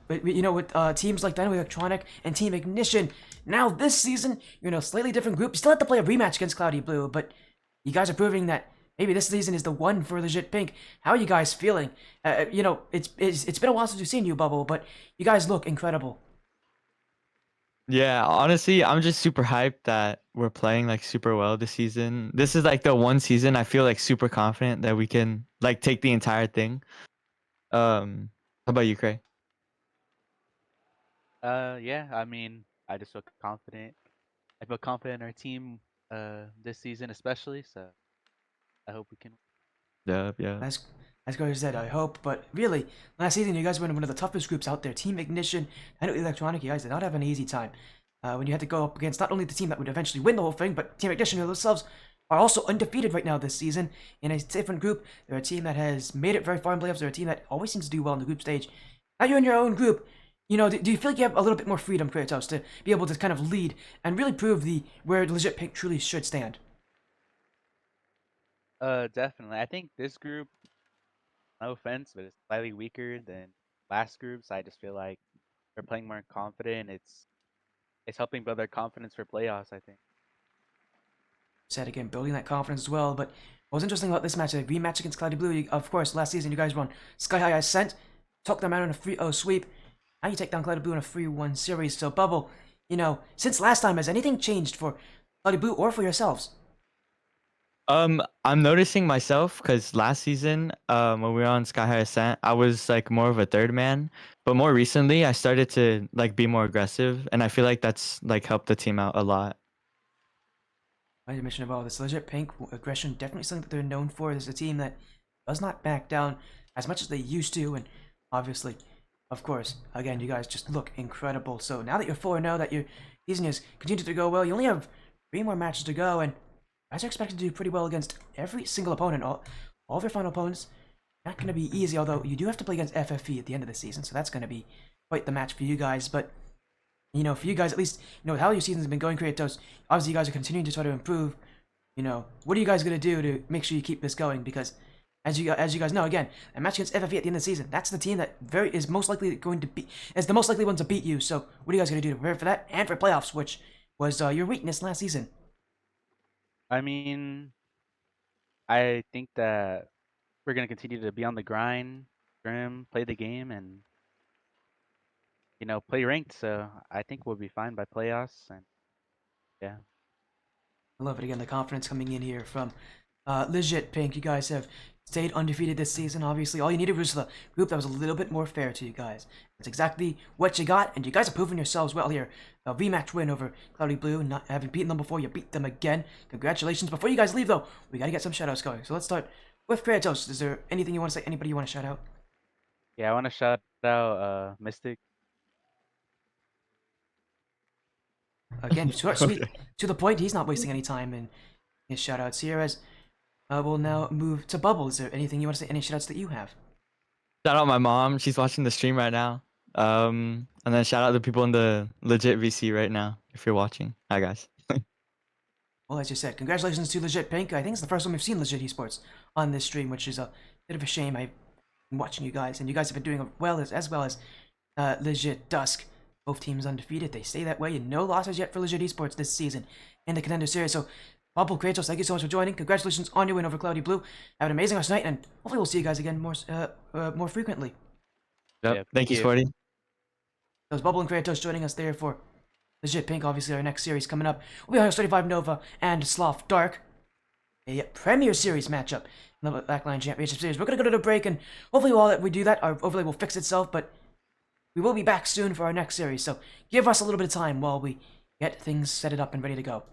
With teams like Dynamo Electronic and Team Ignition. Now this season, you're in a slightly different group. You still have to play a rematch against Cloudy Blue, but you guys are proving that maybe this season is the one for LeJit Pink. How are you guys feeling? It's been a while since we've seen you, Bubble, but you guys look incredible. Yeah, honestly, I'm just super hyped that we're playing like super well this season. This is like the one season I feel like super confident that we can like take the entire thing. How about you, Cray? Yeah, I mean, I just feel confident. I feel confident in our team this season especially, so I hope we can. Yeah, yeah. As as good as said, I hope. But really, last season you guys were in one of the toughest groups out there. Team Ignition and Electronic, you guys did not have an easy time. When you had to go up against not only the team that would eventually win the whole thing, but Team Ignition themselves are also undefeated right now this season. In a different group, they're a team that has made it very far in playoffs. They're a team that always seems to do well in the group stage. Now you're in your own group. Do you feel like you have a little bit more freedom, Kratos, to be able to kind of lead and really prove the where LeJit Pink truly should stand? Definitely. I think this group, no offense, but it's slightly weaker than last groups. I just feel like they're playing more confident. It's helping build their confidence for playoffs, I think. Said again, building that confidence as well. But what was interesting about this match, a rematch against Cloudy Blue, of course, last season you guys won Sky High Ascent, took them out in a 3-0 sweep. Now you take down Cloudy Blue in a 3-1 series. So, Bubble, since last time, has anything changed for Cloudy Blue or for yourselves? I'm noticing myself because last season, when we were on Sky High Ascent, I was like more of a third man. But more recently, I started to like be more aggressive, and I feel like that's like helped the team out a lot. I mentioned about this LeJit Pink aggression, definitely something that they're known for. There's a team that does not back down as much as they used to, and obviously, of course, again, you guys just look incredible. So now that you're 4-0, that your season has continued to go well, you only have 3 more matches to go, and you guys are expected to do pretty well against every single opponent. All of your final opponents, not going to be easy, although you do have to play against FFE at the end of the season, so that's going to be quite the match for you guys. But for you guys, at least, how your season's been going, Kratos, obviously you guys are continuing to try to improve. What are you guys going to do to make sure you keep this going? Because as you guys know, again, a match against FFE at the end of the season, that's the team that is most likely going to be, is the most likely one to beat you. So what are you guys going to do to prepare for that and for playoffs, which was your weakness last season? I mean, I think that we're gonna continue to be on the grind, trim, play the game, and play ranked. So I think we'll be fine by playoffs. And yeah. I love it again, the confidence coming in here from LeJit Pink. You guys have stayed undefeated this season. Obviously, all you needed was the group that was a little bit more fair to you guys. That's exactly what you got, and you guys have proven yourselves well here. A rematch win over Cloudy Blue, not having beaten them before, you beat them again. Congratulations. Before you guys leave, though, we gotta get some shoutouts going. So let's start with Kratos. Is there anything you want to say? Anybody you want to shout out? Yeah, I want to shout out Mystic. Again, short, sweet, Okay. to the point. He's not wasting any time in his shoutouts here. As we'll now move to Bubble. Is there anything you want to say? Any shoutouts that you have? Shout out my mom. She's watching the stream right now. And then shout out the people in the LeJit VC right now if you're watching. Hi guys. Well, as you said, congratulations to LeJit Pink. I think it's the first time we've seen LeJit Esports on this stream, which is a bit of a shame. I've been watching you guys, and you guys have been doing well as LeJit Dusk. Both teams undefeated. They stay that way, and no losses yet for LeJit Esports this season in the Contenders series. So, Bubble, Kratos, thank you so much for joining. Congratulations on your win over Cloudy Blue. Have an amazing rest of the night, and hopefully we'll see you guys again more frequently. Yep. Yeah, Thank thank you, you. Sporty. Those Bubble and Kratos joining us there for LeJit Pink. Obviously, our next series coming up will be 135 Nova and Sloth Dark, a Premier Series matchup in the Backline Championship Series. We're going to go to the break, and hopefully while we do that, our overlay will fix itself, but we will be back soon for our next series, so give us a little bit of time while we get things set it up and ready to go.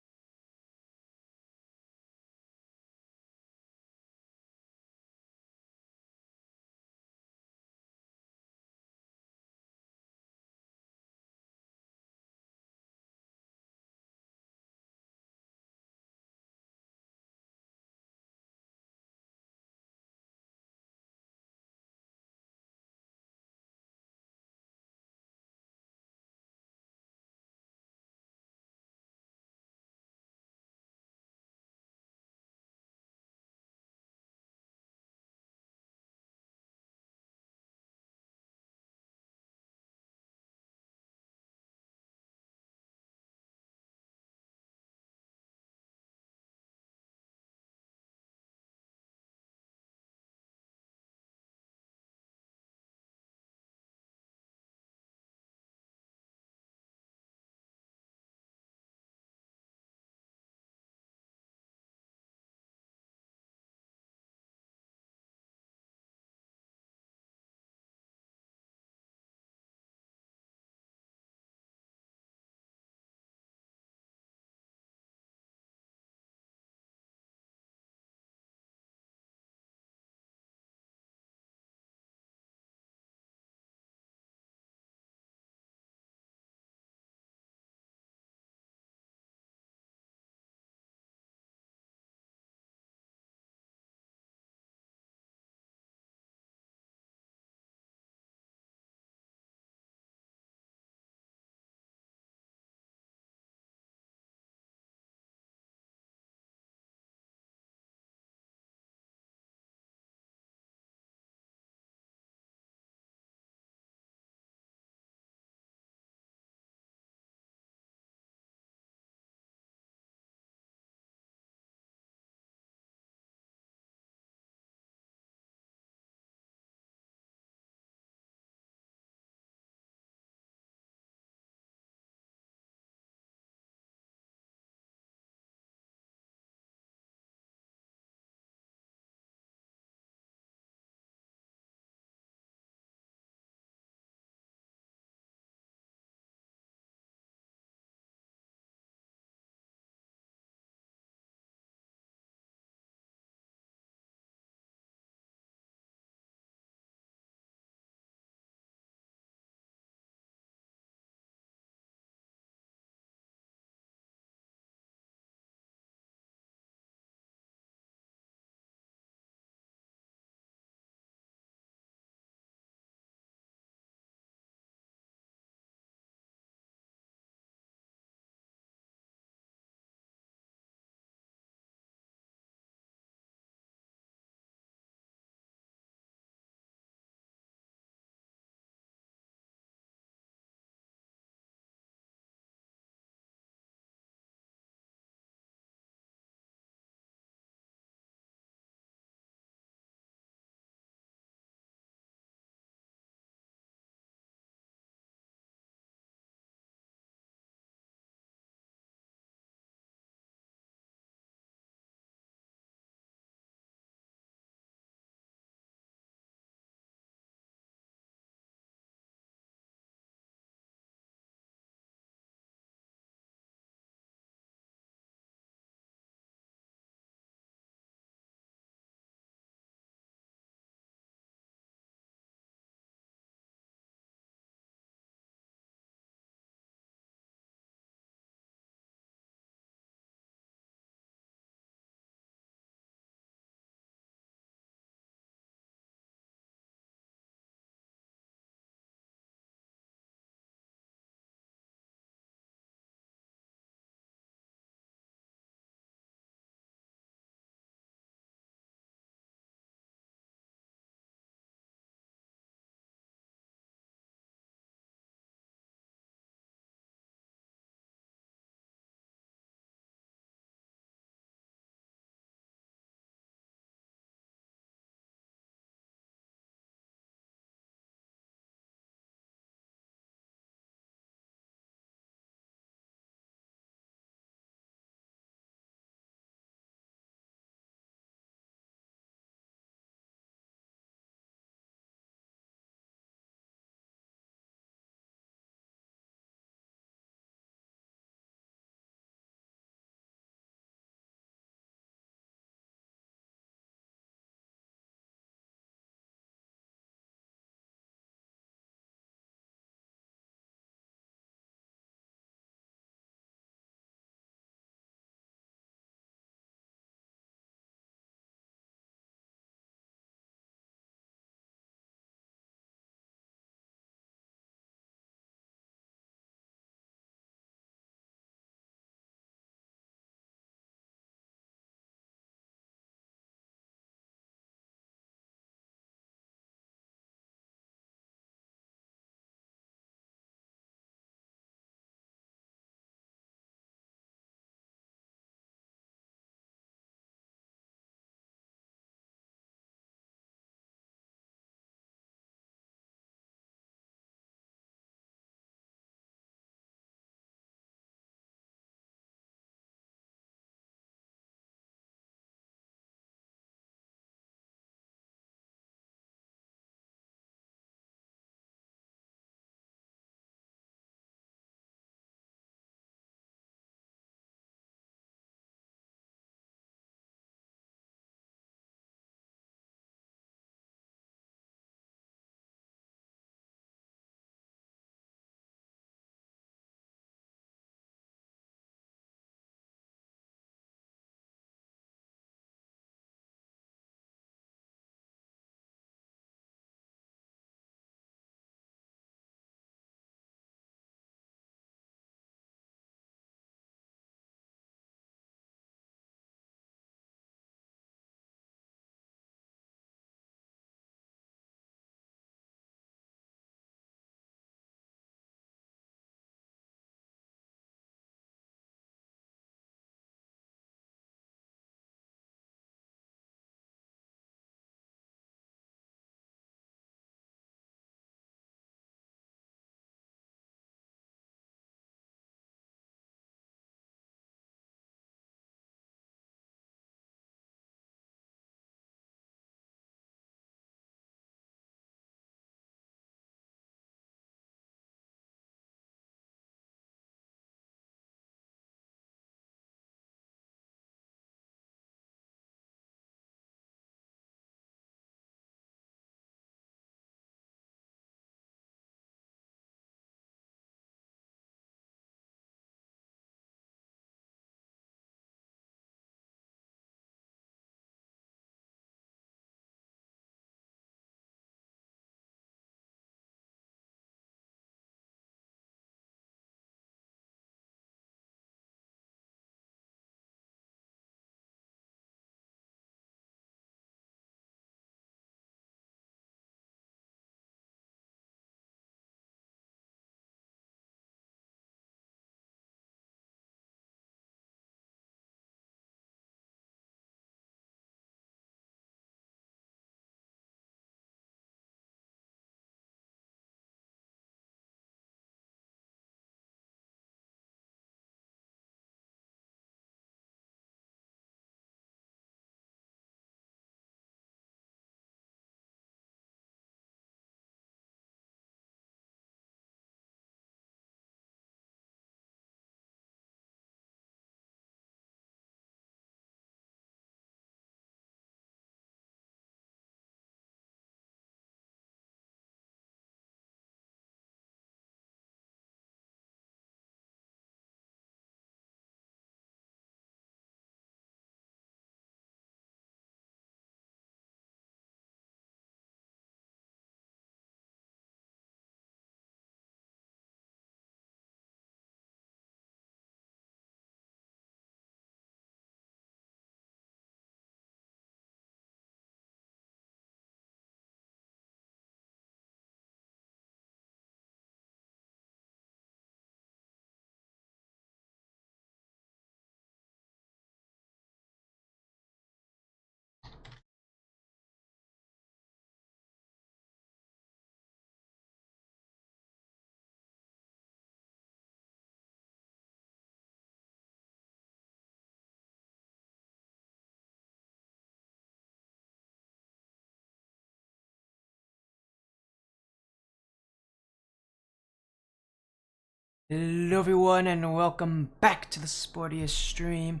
Hello everyone and welcome back to the sportiest stream.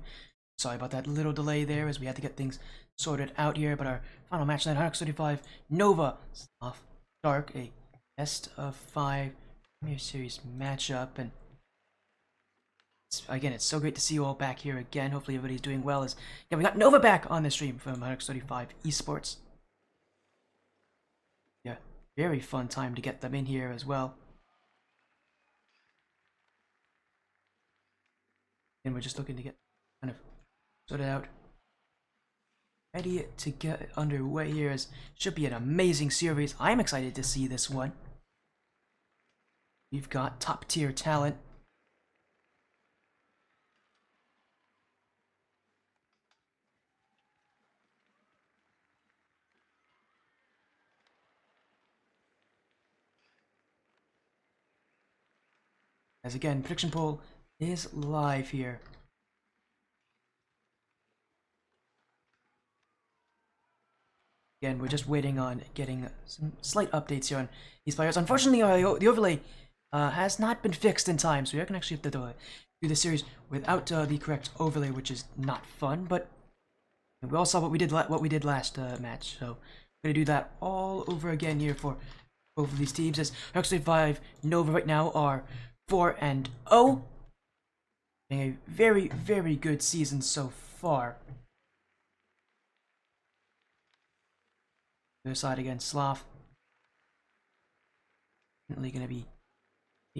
Sorry about that little delay there as we had to get things sorted out here, but our final match tonight, 135 Nova Sloth Dark, a best of 5 Premier Series matchup. And again, it's so great to see you all back here again. Hopefully everybody's doing well. We got Nova back on the stream from 135 Esports. Yeah, very fun time to get them in here as well. And we're just looking to get kind of sorted out, ready to get underway here. As should be an amazing series. I'm excited to see this one. We've got top tier talent. As again, prediction poll is live here. Again, we're just waiting on getting some slight updates here on these players. Unfortunately, the overlay has not been fixed in time, so we can actually have to do the series without the correct overlay, which is not fun. But we all saw what we did last match, so we're gonna do that all over again here for both of these teams. As actually 5 Nova right now are 4-0, a very, very good season so far. Other side against Sloth. Definitely going to be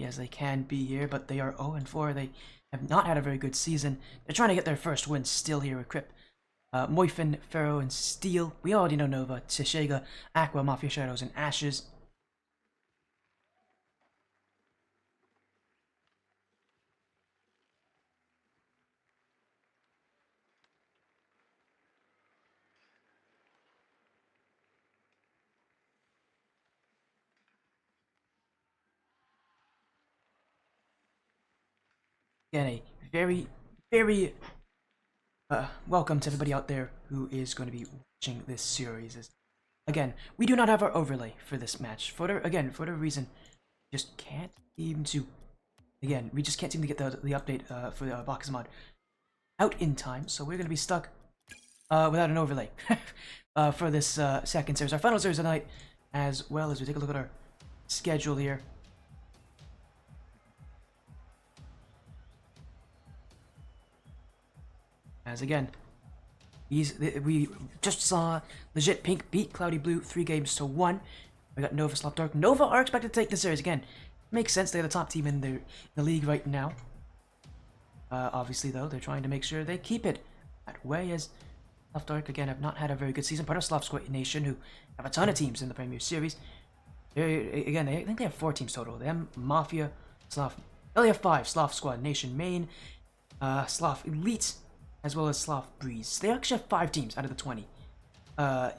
as they can be here, but they are 0-4. They have not had a very good season. They're trying to get their first win still here with Crip. Moifin, Pharaoh, and Steel. We already know Nova, Tshega, Aqua, Mafia Shadows, and Ashes. Again, a very, very welcome to everybody out there who is going to be watching this series. Again, we do not have our overlay for this match. For the reason, just can't seem to. Again, we just can't seem to get the update for the box mod out in time, so we're going to be stuck without an overlay for this second series. Our final series tonight, as well as we take a look at our schedule here. As again, we just saw LeJit Pink beat Cloudy Blue 3-1. We got Nova Sloth Dark. Nova are expected to take the series again. Makes sense, they're the top team in the league right now. Obviously, though, they're trying to make sure they keep it that way, as Sloth Dark, again, have not had a very good season. Part of Sloth Squad Nation, who have a ton of teams in the Premier Series. Again, I think they have 4 teams total. Them, Mafia, Sloth. They only have 5. Sloth Squad Nation Main, Sloth Elite, as well as Sloth Breeze. They actually have 5 teams out of the 20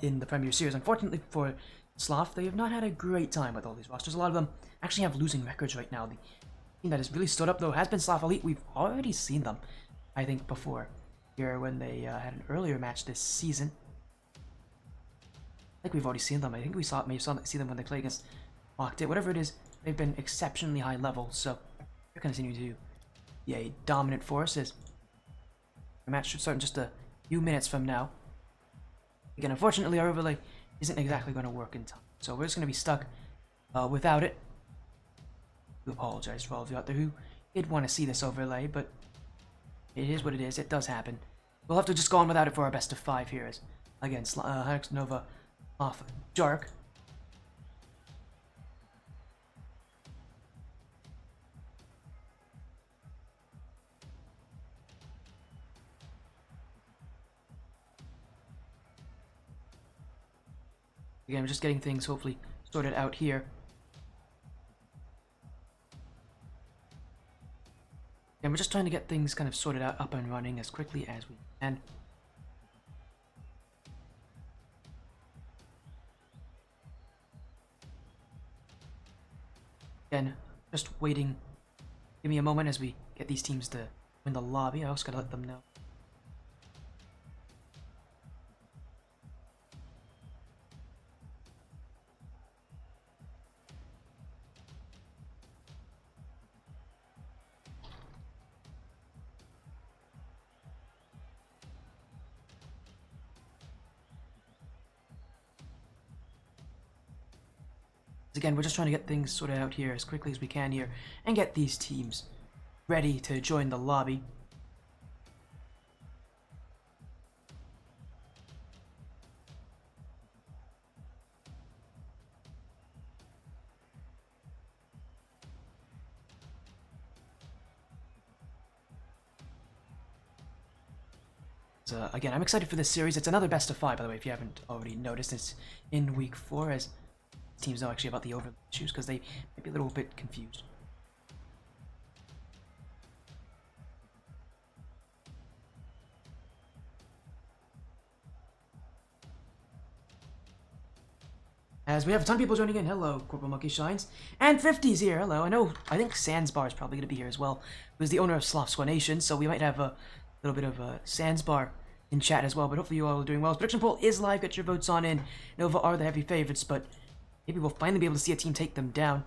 in the Premier Series. Unfortunately for Sloth, they have not had a great time with all these rosters. A lot of them actually have losing records right now. The team that has really stood up, though, has been Sloth Elite. We've already seen them, I think, before here when they had an earlier match this season. I think we've already seen them. I think we see them when they play against Locked It. Whatever it is, they've been exceptionally high level, so they're continuing to be a dominant force. As the match should start in just a few minutes from now. Again, unfortunately, our overlay isn't exactly going to work in time, so we're just going to be stuck without it. We apologize for all of you out there who did want to see this overlay, but it is what it is. It does happen. We'll have to just go on without it for our best of 5 here. As again, Nova off Dark. Again, I'm just getting things hopefully sorted out here. And we're just trying to get things kind of sorted out, up and running as quickly as we can. Again, just waiting. Give me a moment as we get these teams to win the lobby. I also gotta let them know. Again, we're just trying to get things sorted out here as quickly as we can here and get these teams ready to join the lobby. So, again, I'm excited for this series. It's another best of 5, by the way, if you haven't already noticed. It's in week 4, as teams know actually about the overlay issues, because they might be a little bit confused. As we have a ton of people joining in. Hello, Corporal Monkey Shines. And 50's here. Hello. I think Sandsbar is probably going to be here as well. Who's the owner of Sloth Nation, so we might have a little bit of a Sandsbar in chat as well. But hopefully you all are doing well. Prediction poll is live. Get your votes on in. Nova are the heavy favorites, but maybe we'll finally be able to see a team take them down.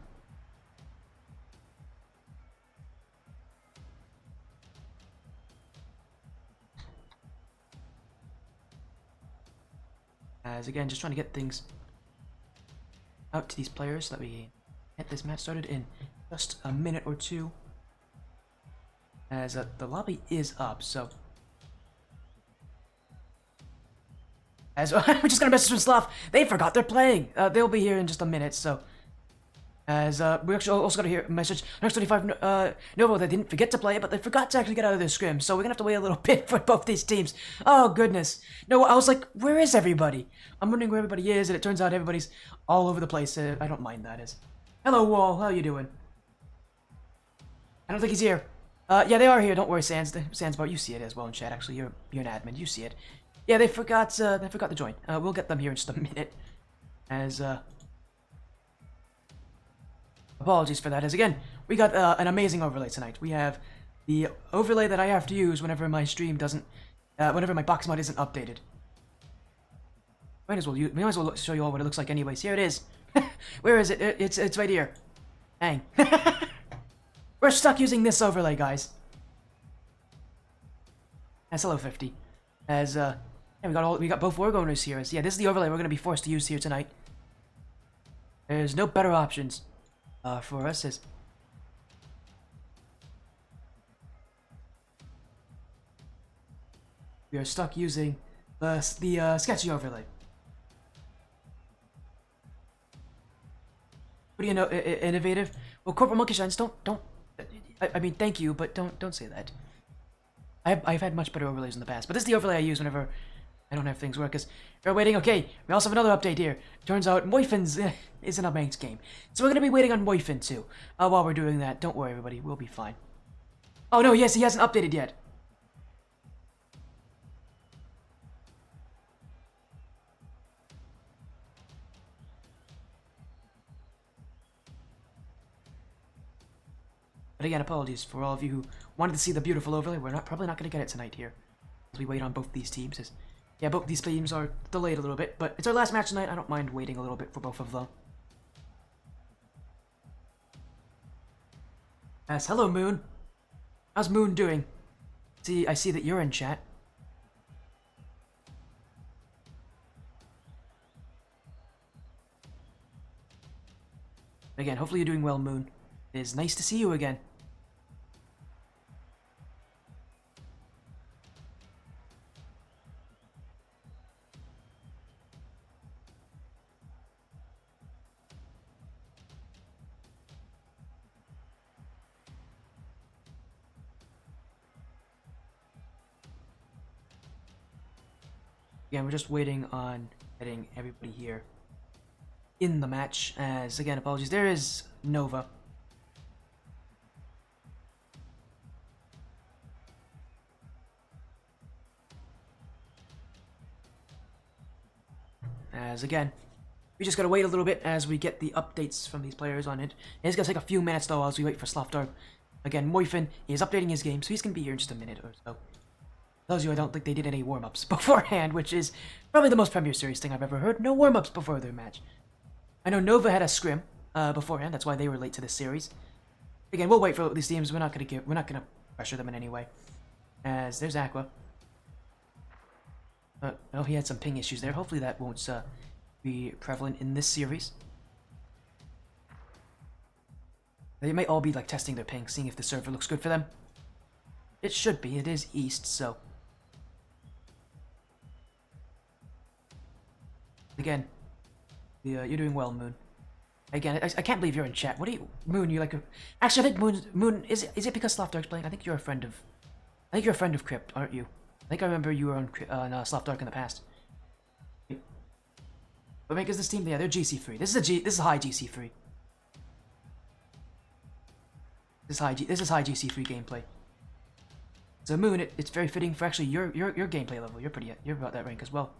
As again, just trying to get things out to these players so that we get this match started in just a minute or two. As the lobby is up, so as we're just gonna message with Sloth. They forgot they're playing. They'll be here in just a minute, so as we actually also got to hear a message. Next 25 Novo, they didn't forget to play it, but they forgot to actually get out of their scrim, so we're gonna have to wait a little bit for both these teams. Oh goodness. No, I was like, where is everybody? I'm wondering where everybody is, and it turns out everybody's all over the place. I don't mind that. Hello, Wall. How you doing? I don't think he's here. Yeah, they are here. Don't worry, Sandsbar. You see it as well in chat. Actually, you're an admin. You see it. Yeah, they forgot to join. We'll get them here in just a minute. As apologies for that. As again, we got an amazing overlay tonight. We have the overlay that I have to use whenever my stream doesn't, whenever my box mod isn't updated. We might as well show you all what it looks like anyways. Here it is. Where is it? It's right here. Dang. We're stuck using this overlay, guys. As hello 50. As yeah, we got both Wargoners here. As yeah, this is the overlay we're gonna be forced to use here tonight. There's no better options for us as we are stuck using the sketchy overlay. Pretty innovative. Well, Corporal Monkey Shines, don't. I mean, thank you, but don't say that. I've had much better overlays in the past, but this is the overlay I use whenever I don't have things work. Cause we're waiting. Okay, we also have another update here. Turns out Moifin's isn't a bank's game, so we're gonna be waiting on Moifin too. While we're doing that, don't worry, everybody, we'll be fine. Oh no, yes, he hasn't updated yet. But again, apologies for all of you who wanted to see the beautiful overlay. We're probably not going to get it tonight here, as we wait on both these teams. Yeah, both these teams are delayed a little bit, but it's our last match tonight. I don't mind waiting a little bit for both of them. As hello, Moon. How's Moon doing? I see that you're in chat. Again, hopefully you're doing well, Moon. It is nice to see you again. Again, we're just waiting on getting everybody here in the match. As again, apologies, there is Nova. As again, we just gotta wait a little bit as we get the updates from these players on it. It's gonna take a few minutes though as we wait for Sloth. Again, Moifin is updating his game, so he's gonna be here in just a minute or so. Tells you I don't think they did any warm-ups beforehand, which is probably the most Premier Series thing I've ever heard. No warm-ups before their match. I know Nova had a scrim beforehand, that's why they were late to this series. Again, we'll wait for these teams. We're not gonna pressure them in any way. As there's Aqua. Oh, he had some ping issues there. Hopefully that won't be prevalent in this series. They might all be like testing their ping, seeing if the server looks good for them. It should be. It is East, so. Again, you're doing well, Moon. Again, I can't believe you're in chat. What do you, Moon? You like? Actually, I think Moon is it because Sloth Dark's playing? I think you're a friend of. I think you're a friend of Crypt, aren't you? I think I remember you were on Sloth Dark in the past. What make is this team? Yeah, they're GC free. This is high GC free. This is high GC free gameplay. So Moon, it's very fitting for actually your gameplay level. You're about that rank as well.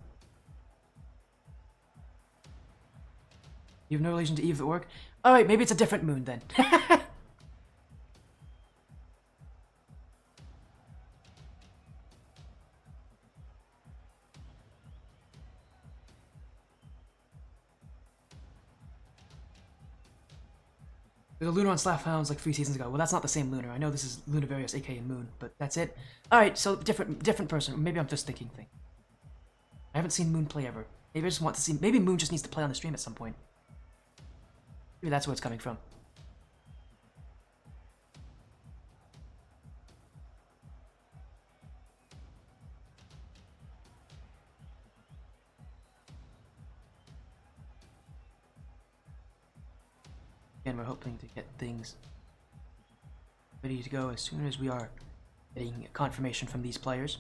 You have no relation to Eve the Orc? Alright, maybe it's a different Moon then. There's a Lunar on Slav Hounds like 3 seasons ago. Well, that's not the same Lunar. I know this is Lunavarius, aka Moon, but that's it. Alright, so different person. Maybe I'm just thinking thing. I haven't seen Moon play ever. Maybe I just want to see. Maybe Moon just needs to play on the stream at some point. Maybe that's where it's coming from. Again, we're hoping to get things ready to go as soon as we are getting confirmation from these players.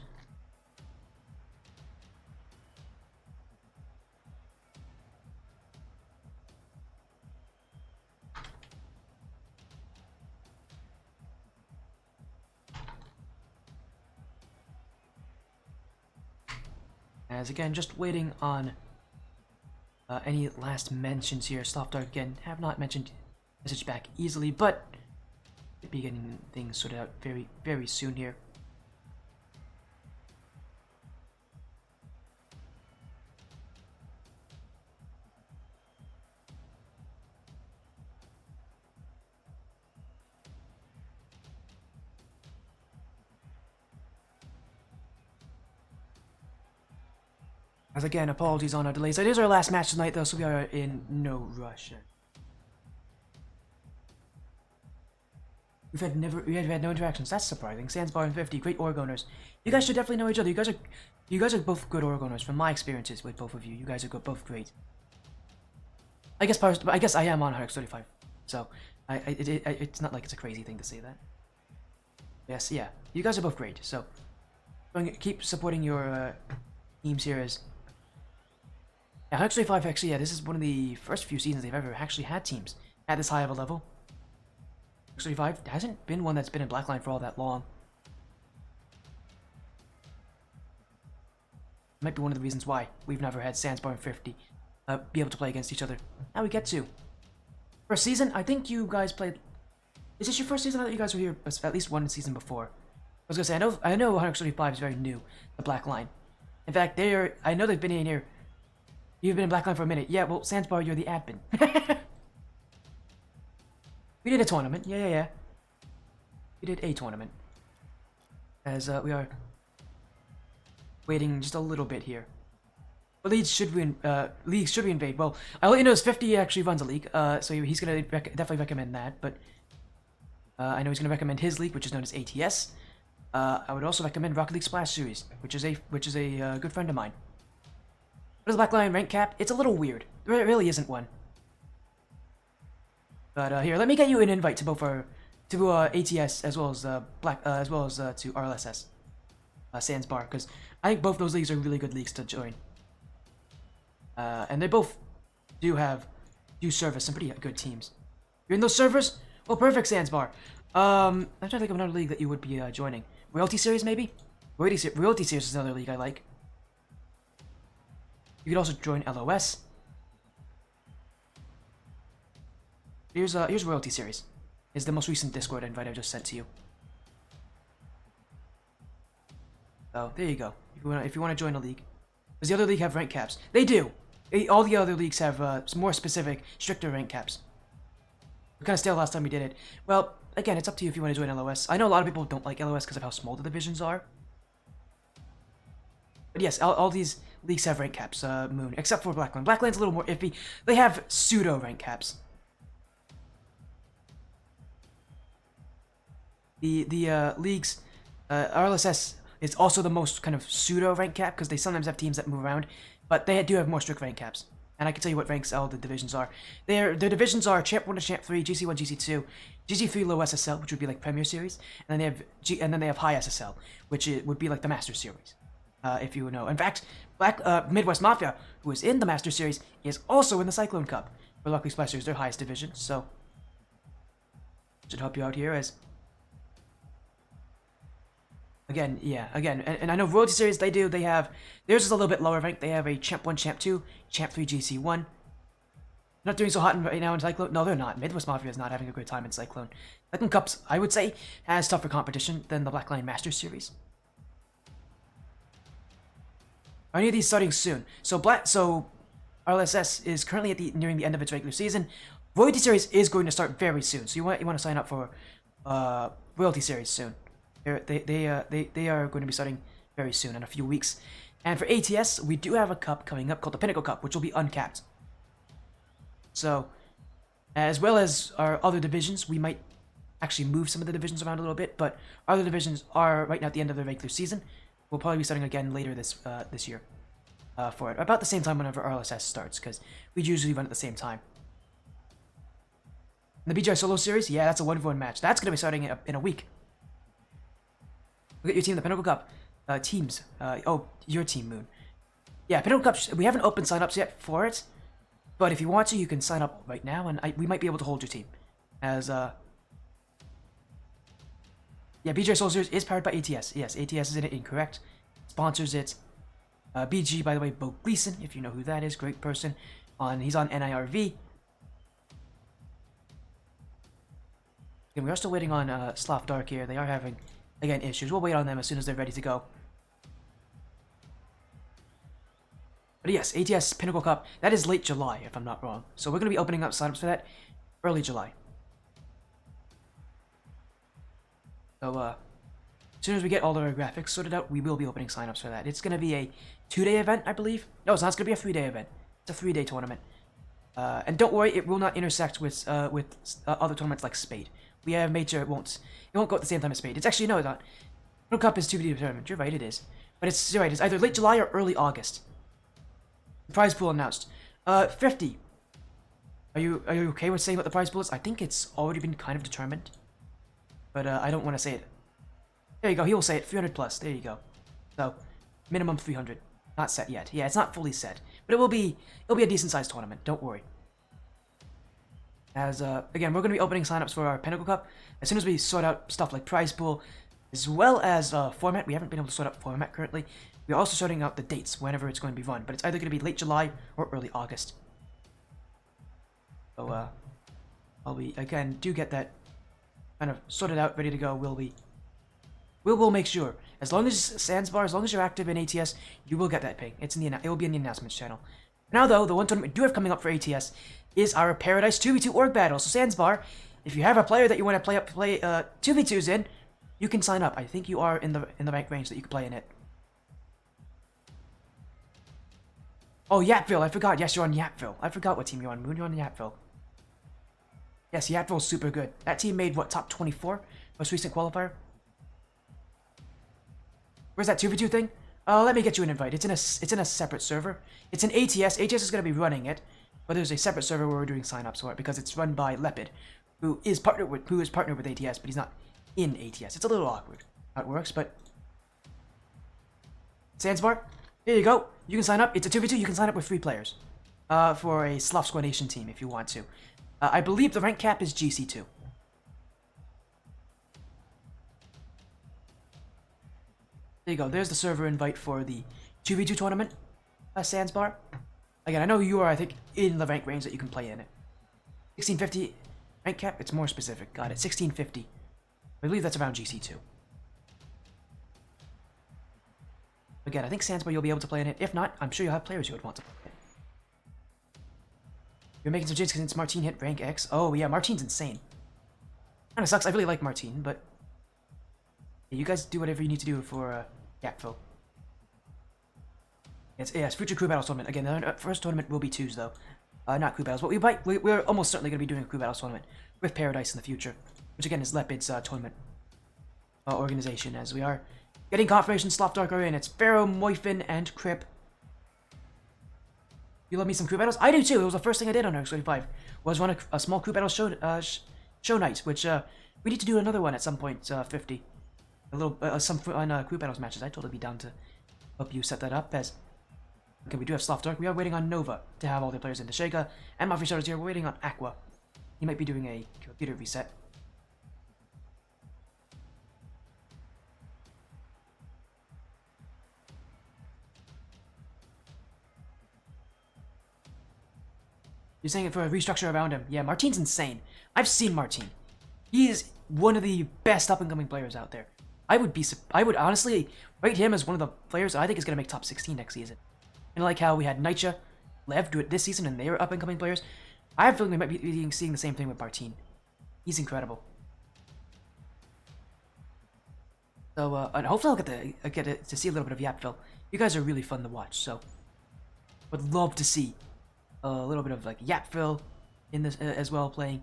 As again, just waiting on any last mentions here. Sloth Dark again have not mentioned message back easily, but should be getting things sorted out very soon here. As again, apologies on our delays. It is our last match tonight though, so we are in no rush. We have had no interactions. That's surprising. Sandsbar and 50, great org owners. You guys should definitely know each other. You guys are both good org owners. From my experiences with both of you, you guys are both great. I guess I am on 135, so it's not like it's a crazy thing to say that. Yes, yeah, you guys are both great. So keep supporting your teams here as. Yeah, 135 actually. Yeah, this is one of the first few seasons they've ever actually had teams at this high of a level. 35 hasn't been one that's been in Blackline for all that long. Might be one of the reasons why we've never had Sandsbar and 50 be able to play against each other. Now we get to. First season, I think you guys played. Is this your first season? I thought you guys were here at least one season before. I was gonna say I know 135 is very new, the Blackline. In fact, I know they've been in here. You've been in Blackline for a minute. Yeah, well, Sandsbar, you're the admin. We did a tournament. Yeah. We did a tournament. As we are waiting just a little bit here. But leagues should be invade. Well, I'll let you know 50 actually runs a league, so he's gonna definitely recommend that. But I know he's gonna recommend his league, which is known as ATS. I would also recommend Rocket League Splash Series, which is a good friend of mine. What is the Blackline rank cap? It's a little weird. There really isn't one. But here, let me get you an invite to both our ATS as well as to RLSS, Sandsbar, because I think both those leagues are really good leagues to join. And they both do service some pretty good teams. You're in those servers? Well, perfect, Sandsbar. I'm trying to think of another league that you would be joining. Royalty Series, maybe? Royalty Series is another league I like. You could also join LOS. Here's Royalty Series. Is the most recent Discord invite I just sent to you. So there you go. If you want to join a league, does the other league have rank caps? They do. All the other leagues have some more specific, stricter rank caps. We kind of stale last time we did it. Well, again, it's up to you if you want to join LOS. I know a lot of people don't like LOS because of how small the divisions are. But yes, all these leagues have rank caps, Moon, except for Blackline. Blackline's a little more iffy. They have pseudo rank caps. the leagues, RLSS is also the most kind of pseudo rank cap because they sometimes have teams that move around, but they do have more strict rank caps. And I can tell you what ranks all the divisions are. Their divisions are Champ 1 to Champ 3, GC1, GC2, GC3 low SSL, which would be like Premier Series, and then they have high SSL, which would be like the Master Series, if you know. In fact, Midwest Mafia, who is in the Master Series, is also in the Cyclone Cup, where Luckily Splash is their highest division. So should help you out here as. Again, and I know Royalty Series, they have, theirs is a little bit lower ranked. They have a Champ 1, Champ 2, Champ 3, GC1. Not doing so hot right now in Cyclone. No, they're not. Midwest Mafia is not having a great time in Cyclone. Cyclone Cups, I would say, has tougher competition than the Black Lion Masters Series. Are any of these starting soon? So RLSS is currently nearing the end of its regular season. Royalty Series is going to start very soon, so you want to sign up for Royalty Series soon. They are going to be starting very soon in a few weeks. And for ATS, we do have a cup coming up called the Pinnacle Cup, which will be uncapped. So, as well as our other divisions, we might actually move some of the divisions around a little bit, but our other divisions are right now at the end of their regular season. We'll probably be starting again later this year for it, about the same time whenever RLSS starts, because we usually run at the same time. And the BGI Solo Series, yeah, that's a 1v1 match. That's going to be starting in a week. Look at your team in the Pinnacle Cup. Teams. Oh, your team, Moon. Yeah, Pinnacle Cup, we haven't opened signups yet for it, but if you want to, you can sign up right now, and we might be able to hold your team. As, yeah, BGI Soul Series is powered by ATS. Yes, ATS is in it, incorrect. Sponsors it. BG, by the way, Bo Gleason, if you know who that is, great person. He's on NIRV. And we are still waiting on Sloth Dark here. They are having, again, issues. We'll wait on them as soon as they're ready to go. But yes, ATS Pinnacle Cup, that is late July, if I'm not wrong. So we're going to be opening up signups for that early July. So, as soon as we get all of our graphics sorted out, we will be opening signups for that. It's going to be a 2-day event, I believe. No, it's not. It's going to be a 3-day event. It's a 3-day tournament. And don't worry, it will not intersect with other tournaments like Spade. We have made sure it won't go at the same time as Spade. It's actually, no, it's not. World Cup is to be determined. You're right, it is. But you're right, it's either late July or early August. Prize pool announced. 50. Are you okay with saying what the prize pool is? I think it's already been kind of determined. But I don't want to say it. There you go, he will say it. 300 plus. There you go. So, minimum 300. Not set yet. Yeah, it's not fully set. But it'll be a decent sized tournament. Don't worry. As, again, we're going to be opening signups for our Pinnacle Cup as soon as we sort out stuff like prize pool, as well as format. We haven't been able to sort out format currently. We're also sorting out the dates whenever it's going to be run, but it's either going to be late July or early August. So, again, do get that kind of sorted out, ready to go. We'll make sure, as long as Sandsbar, as long as you're active in ATS, you will get that ping. It will be in the announcements channel. Now, though, the one tournament we do have coming up for ATS is our Paradise 2v2 org battle. So, Sandsbar, if you have a player that you want to play 2v2s in, you can sign up. I think you are in the rank range that you can play in it. Oh, Yapville, I forgot. Yes, you're on Yapville. I forgot what team you're on. Moon, you're on Yapville. Yes, Yapville's super good. That team made, what, top 24? Most recent qualifier? Where's that 2v2 thing? Let me get you an invite. It's in a separate server. It's in ATS. ATS is going to be running it, but there's a separate server where we're doing signups for it because it's run by LeJit, who is partnered with ATS, but he's not in ATS. It's a little awkward how it works, but Sandsbar, here you go. You can sign up. It's a 2v2. You can sign up with 3 players for a Sloth Squad Nation team if you want to. I believe the rank cap is GC2. There you go. There's the server invite for the 2v2 tournament. Sandsbar. Again, I know you are, I think, in the rank range that you can play in it. 1650 rank cap. It's more specific. Got it. 1650. I believe that's around GC2. Again, I think Sandsbar you'll be able to play in it. If not, I'm sure you'll have players who would want to play it. You're making some jinx since Martine hit rank X. Oh yeah, Martine's insane. Kinda sucks. I really like Martine, but yeah, you guys do whatever you need to do for Yakfo. It's future crew battles tournament. Again, the first tournament will be 2s though. Not crew battles, but we're almost certainly going to be doing a crew battles tournament with Paradise in the future, which again is LeJit's tournament. organization, as we are getting confirmation Sloth Dark are in. It's Pharaoh, Moifin, and Crip. You love me some crew battles? I do too. It was the first thing I did on X25. Was run a small crew battle show night, which we need to do another one at some point. 50, a little some on crew battles matches. I'd totally be down to help you set that up. As okay, we do have Sloth Dark. We are waiting on Nova to have all the players in. Shega and Mafia Shadow's here. We're waiting on Aqua. He might be doing a computer reset. You're saying it for a restructure around him. Yeah, Martine's insane. I've seen Martine. He is one of the best up-and-coming players out there. I would honestly rate him as one of the players I think is going to make top 16 next season. And like how we had Nitya, Lev do it this season, and they are up-and-coming players, I have a feeling we might be seeing the same thing with Martine. He's incredible. So, and hopefully I'll get to see a little bit of Yapville. You guys are really fun to watch, so would love to see a little bit of like Yapville in this as well playing.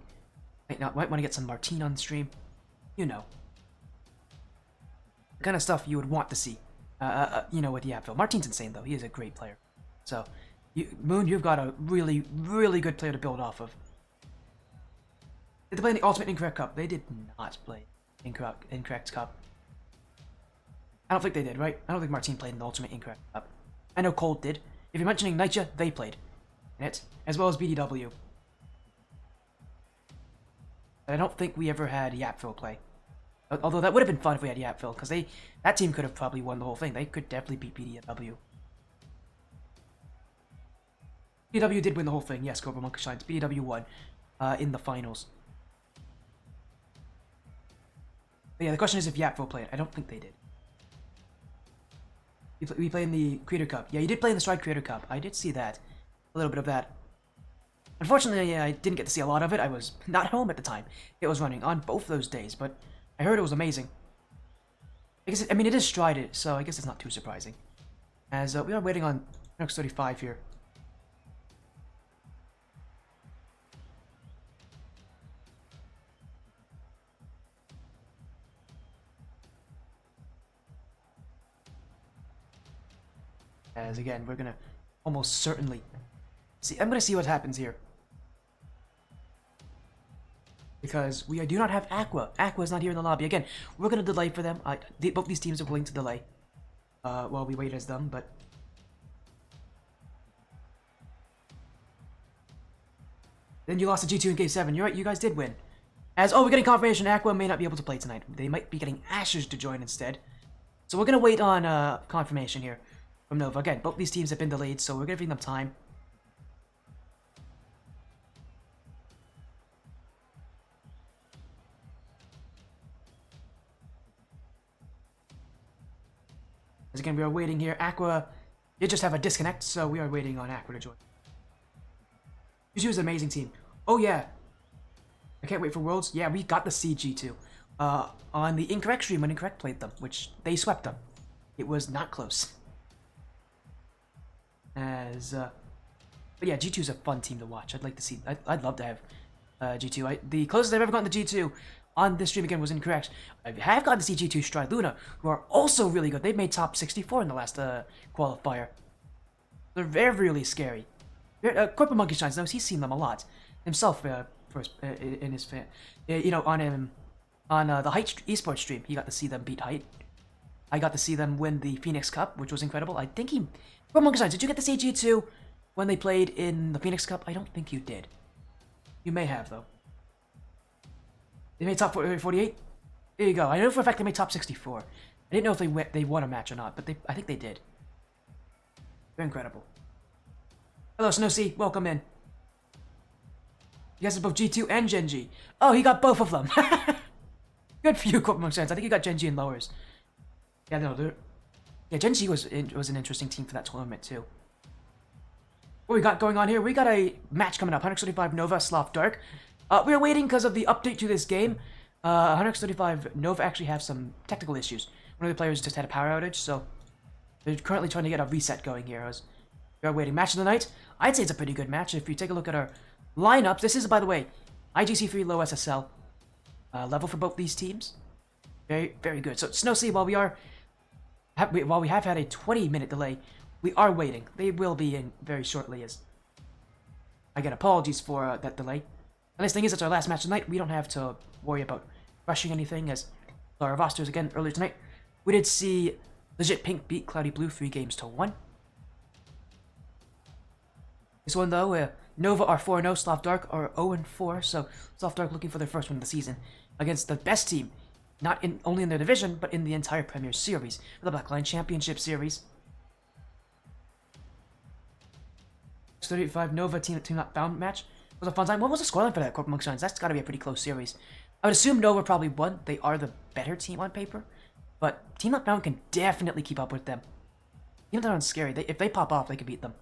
Might want to get some Martine on stream. You know, the kind of stuff you would want to see. You know, with Yapville. Martine's insane though. He is a great player. So, Moon, you've got a really, really good player to build off of. Did they play in the Ultimate Incorrect Cup? They did not play Incorrect Cup. I don't think they did, right? I don't think Martine played in the Ultimate Incorrect Cup. I know Cold did. If you're mentioning Nitya, they played in it, as well as BDW. But I don't think we ever had Yapville play. Although that would have been fun if we had Yapville, because that team could have probably won the whole thing. They could definitely beat BDW. BDW did win the whole thing, yes, Cobra Monkey Shines. BDW won in the finals. But yeah, the question is if Yapville played. I don't think they did. We played in the Creator Cup. Yeah, you did play in the Stride Creator Cup. I did see that. A little bit of that. Unfortunately, I didn't get to see a lot of it. I was not home at the time. It was running on both those days, but I heard it was amazing. I mean, it is Stride, so I guess it's not too surprising. As we are waiting on X35 here. As again, we're gonna almost certainly see. I'm gonna see what happens here. Because we do not have Aqua. Aqua is not here in the lobby. Again, we're gonna delay for them. Both these teams are willing to delay while we wait as them, but then you lost to G2 in Game 7. You're right, you guys did win. We're getting confirmation Aqua may not be able to play tonight. They might be getting Ashes to join instead. So we're gonna wait on confirmation here from Nova. Again, both these teams have been delayed, so we're giving them time. As again, we are waiting here. Aqua did just have a disconnect, so we are waiting on Aqua to join. G2 is an amazing team. Oh yeah. I can't wait for Worlds. Yeah, we got to see G2 on the Incorrect stream when Incorrect played them, which they swept them. It was not close. But yeah, G2 is a fun team to watch. I'd like to see. I'd love to have G2. The closest I've ever gotten to G2 on this stream again was Incorrect. I have gotten to see G2 Stride Luna, who are also really good. They've made top 64 in the last qualifier. They're very really scary. Corporate Monkey Shines knows he's seen them a lot himself. In his fan, you know, on the Height esports stream, he got to see them beat Height. I got to see them win the Phoenix Cup, which was incredible. I think Corporate Monkey Shines, did you get to see G2 when they played in the Phoenix Cup? I don't think you did. You may have though. They made top 48. There you go. I know for a fact they made top 64. I didn't know if they won a match or not, but I think they did. They're incredible. Hello, Snowsea. Welcome in. You guys are both G2 and Gen G. Oh, he got both of them. Good for you, Corporate Monkey Shines. I think you got Gen G and lowers. Yeah, no, yeah, Gen G was an interesting team for that tournament too. What we got going on here? We got a match coming up. 135 Nova, Sloth Dark. We are waiting because of the update to this game. 135 Nova actually have some technical issues. One of the players just had a power outage, so they're currently trying to get a reset going here. We are waiting. Match of the night. I'd say it's a pretty good match. If you take a look at our lineups, this is, by the way, IGC3 low SSL level for both these teams. Very, very good. So Snow Sea, while we have had a 20-minute delay, we are waiting. They will be in very shortly. As again, apologies for that delay. The nice thing is, it's our last match tonight. We don't have to worry about rushing anything. As our rosters again earlier tonight, we did see LeJit Pink beat Cloudy Blue 3-1. This one though, Nova are 4-0, Sloth Dark are 0-4. So Sloth Dark looking for their first win of the season against the best team, not only in their division, but in the entire Premier Series, the Blackline Championship Series. 35 Nova Team Not Bound match was a fun time. What was the scoreline for that, Corporal Monkshines? That's got to be a pretty close series. I would assume Nova probably won. They are the better team on paper, but Team Not Bound can definitely keep up with them. Team Not Bound's scary. If they pop off, they can beat them.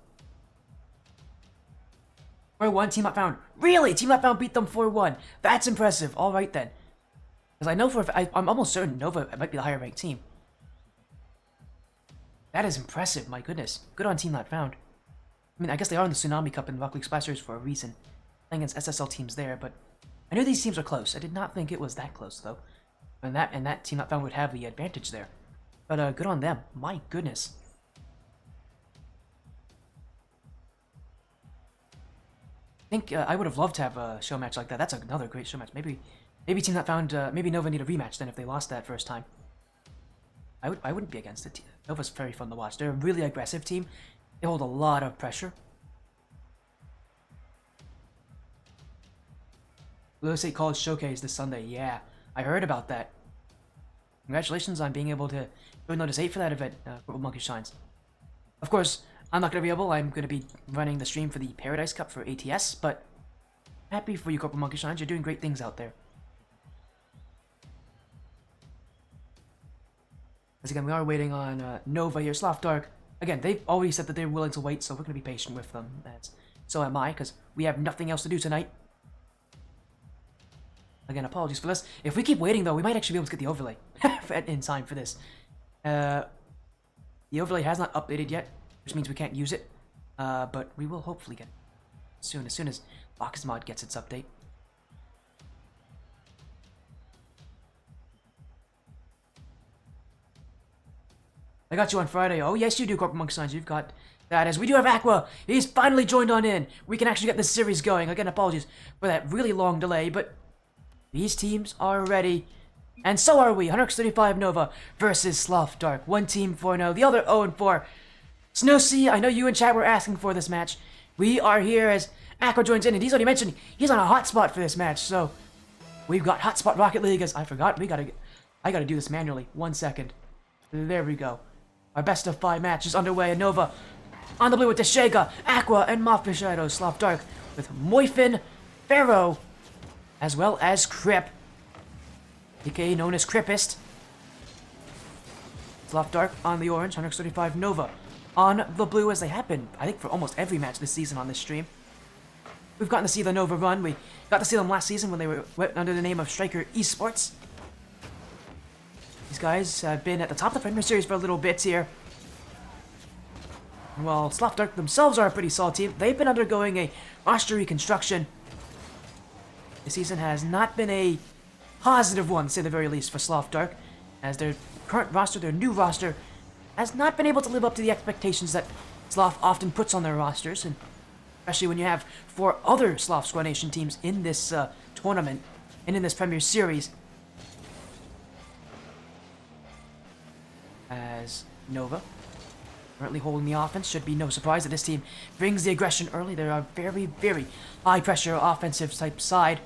4-1, Team Not Bound. Really? Team Not Bound beat them 4-1. That's impressive. All right then. Because I know I'm almost certain Nova might be the higher ranked team. That is impressive. My goodness. Good on Team Not Found. I mean, I guess they are in the Tsunami Cup and Rock League Splash Series for a reason. Playing against SSL teams there, but I knew these teams were close. I did not think it was that close, though. And that Team Not Found would have the advantage there. But good on them. My goodness. I think I would have loved to have a show match like that. That's another great show match. Maybe Team Not Found, maybe Nova need a rematch then if they lost that first time. I wouldn't be against it. Nova's very fun to watch. They're a really aggressive team. They hold a lot of pressure. Blue State College Showcase this Sunday. Yeah, I heard about that. Congratulations on being able to join Notice 8 for that event, Purple Monkey Shines. Of course, I'm not going to be able. I'm going to be running the stream for the Paradise Cup for ATS, but happy for you, Corporal Monkey Shines. You're doing great things out there. As again, we are waiting on Nova here. Sloth Dark. Again, they've already said that they're willing to wait, so we're going to be patient with them. So am I, because we have nothing else to do tonight. Again, apologies for this. If we keep waiting, though, we might actually be able to get the overlay in time for this. The overlay has not updated yet, which means we can't use it. But we will hopefully get it soon, as soon as Boxmod gets its update. I got you on Friday. Oh, yes, you do, Corporal Monk Signs. You've got that. As we do have Aqua. He's finally joined on in. We can actually get this series going. Again, apologies for that really long delay, but these teams are ready. And so are we. 135 Nova versus Sloth Dark. One team 4-0, the other 0-4. Snow Sea, I know you in chat were asking for this match. We are here as Aqua joins in, and he's already mentioned he's on a hotspot for this match, so we've got Hotspot Rocket League. As I forgot, I gotta do this manually. 1 second. There we go. Our best of 5 match is underway, and Nova on the blue with Deshega, Aqua, and Mafia Shadow. Sloth Dark with Moifin, Pharaoh, as well as Crip, aka known as Crippist. Sloth Dark on the orange, 135 Nova on the blue, as they have been, I think, for almost every match this season on this stream. We've gotten to see the Nova run. We got to see them last season when they went under the name of Striker Esports. These guys have been at the top of the Premier Series for a little bit here. While Sloth Dark themselves are a pretty solid team, they've been undergoing a roster reconstruction. This season has not been a positive one, to say the very least, for Sloth Dark, as their current roster, their new roster, has not been able to live up to the expectations that Sloth often puts on their rosters, and especially when you have 4 other Sloth Squad Nation teams in this tournament and in this Premier Series. As Nova currently holding the offense, should be no surprise that this team brings the aggression early. They're a very, very high pressure offensive type side.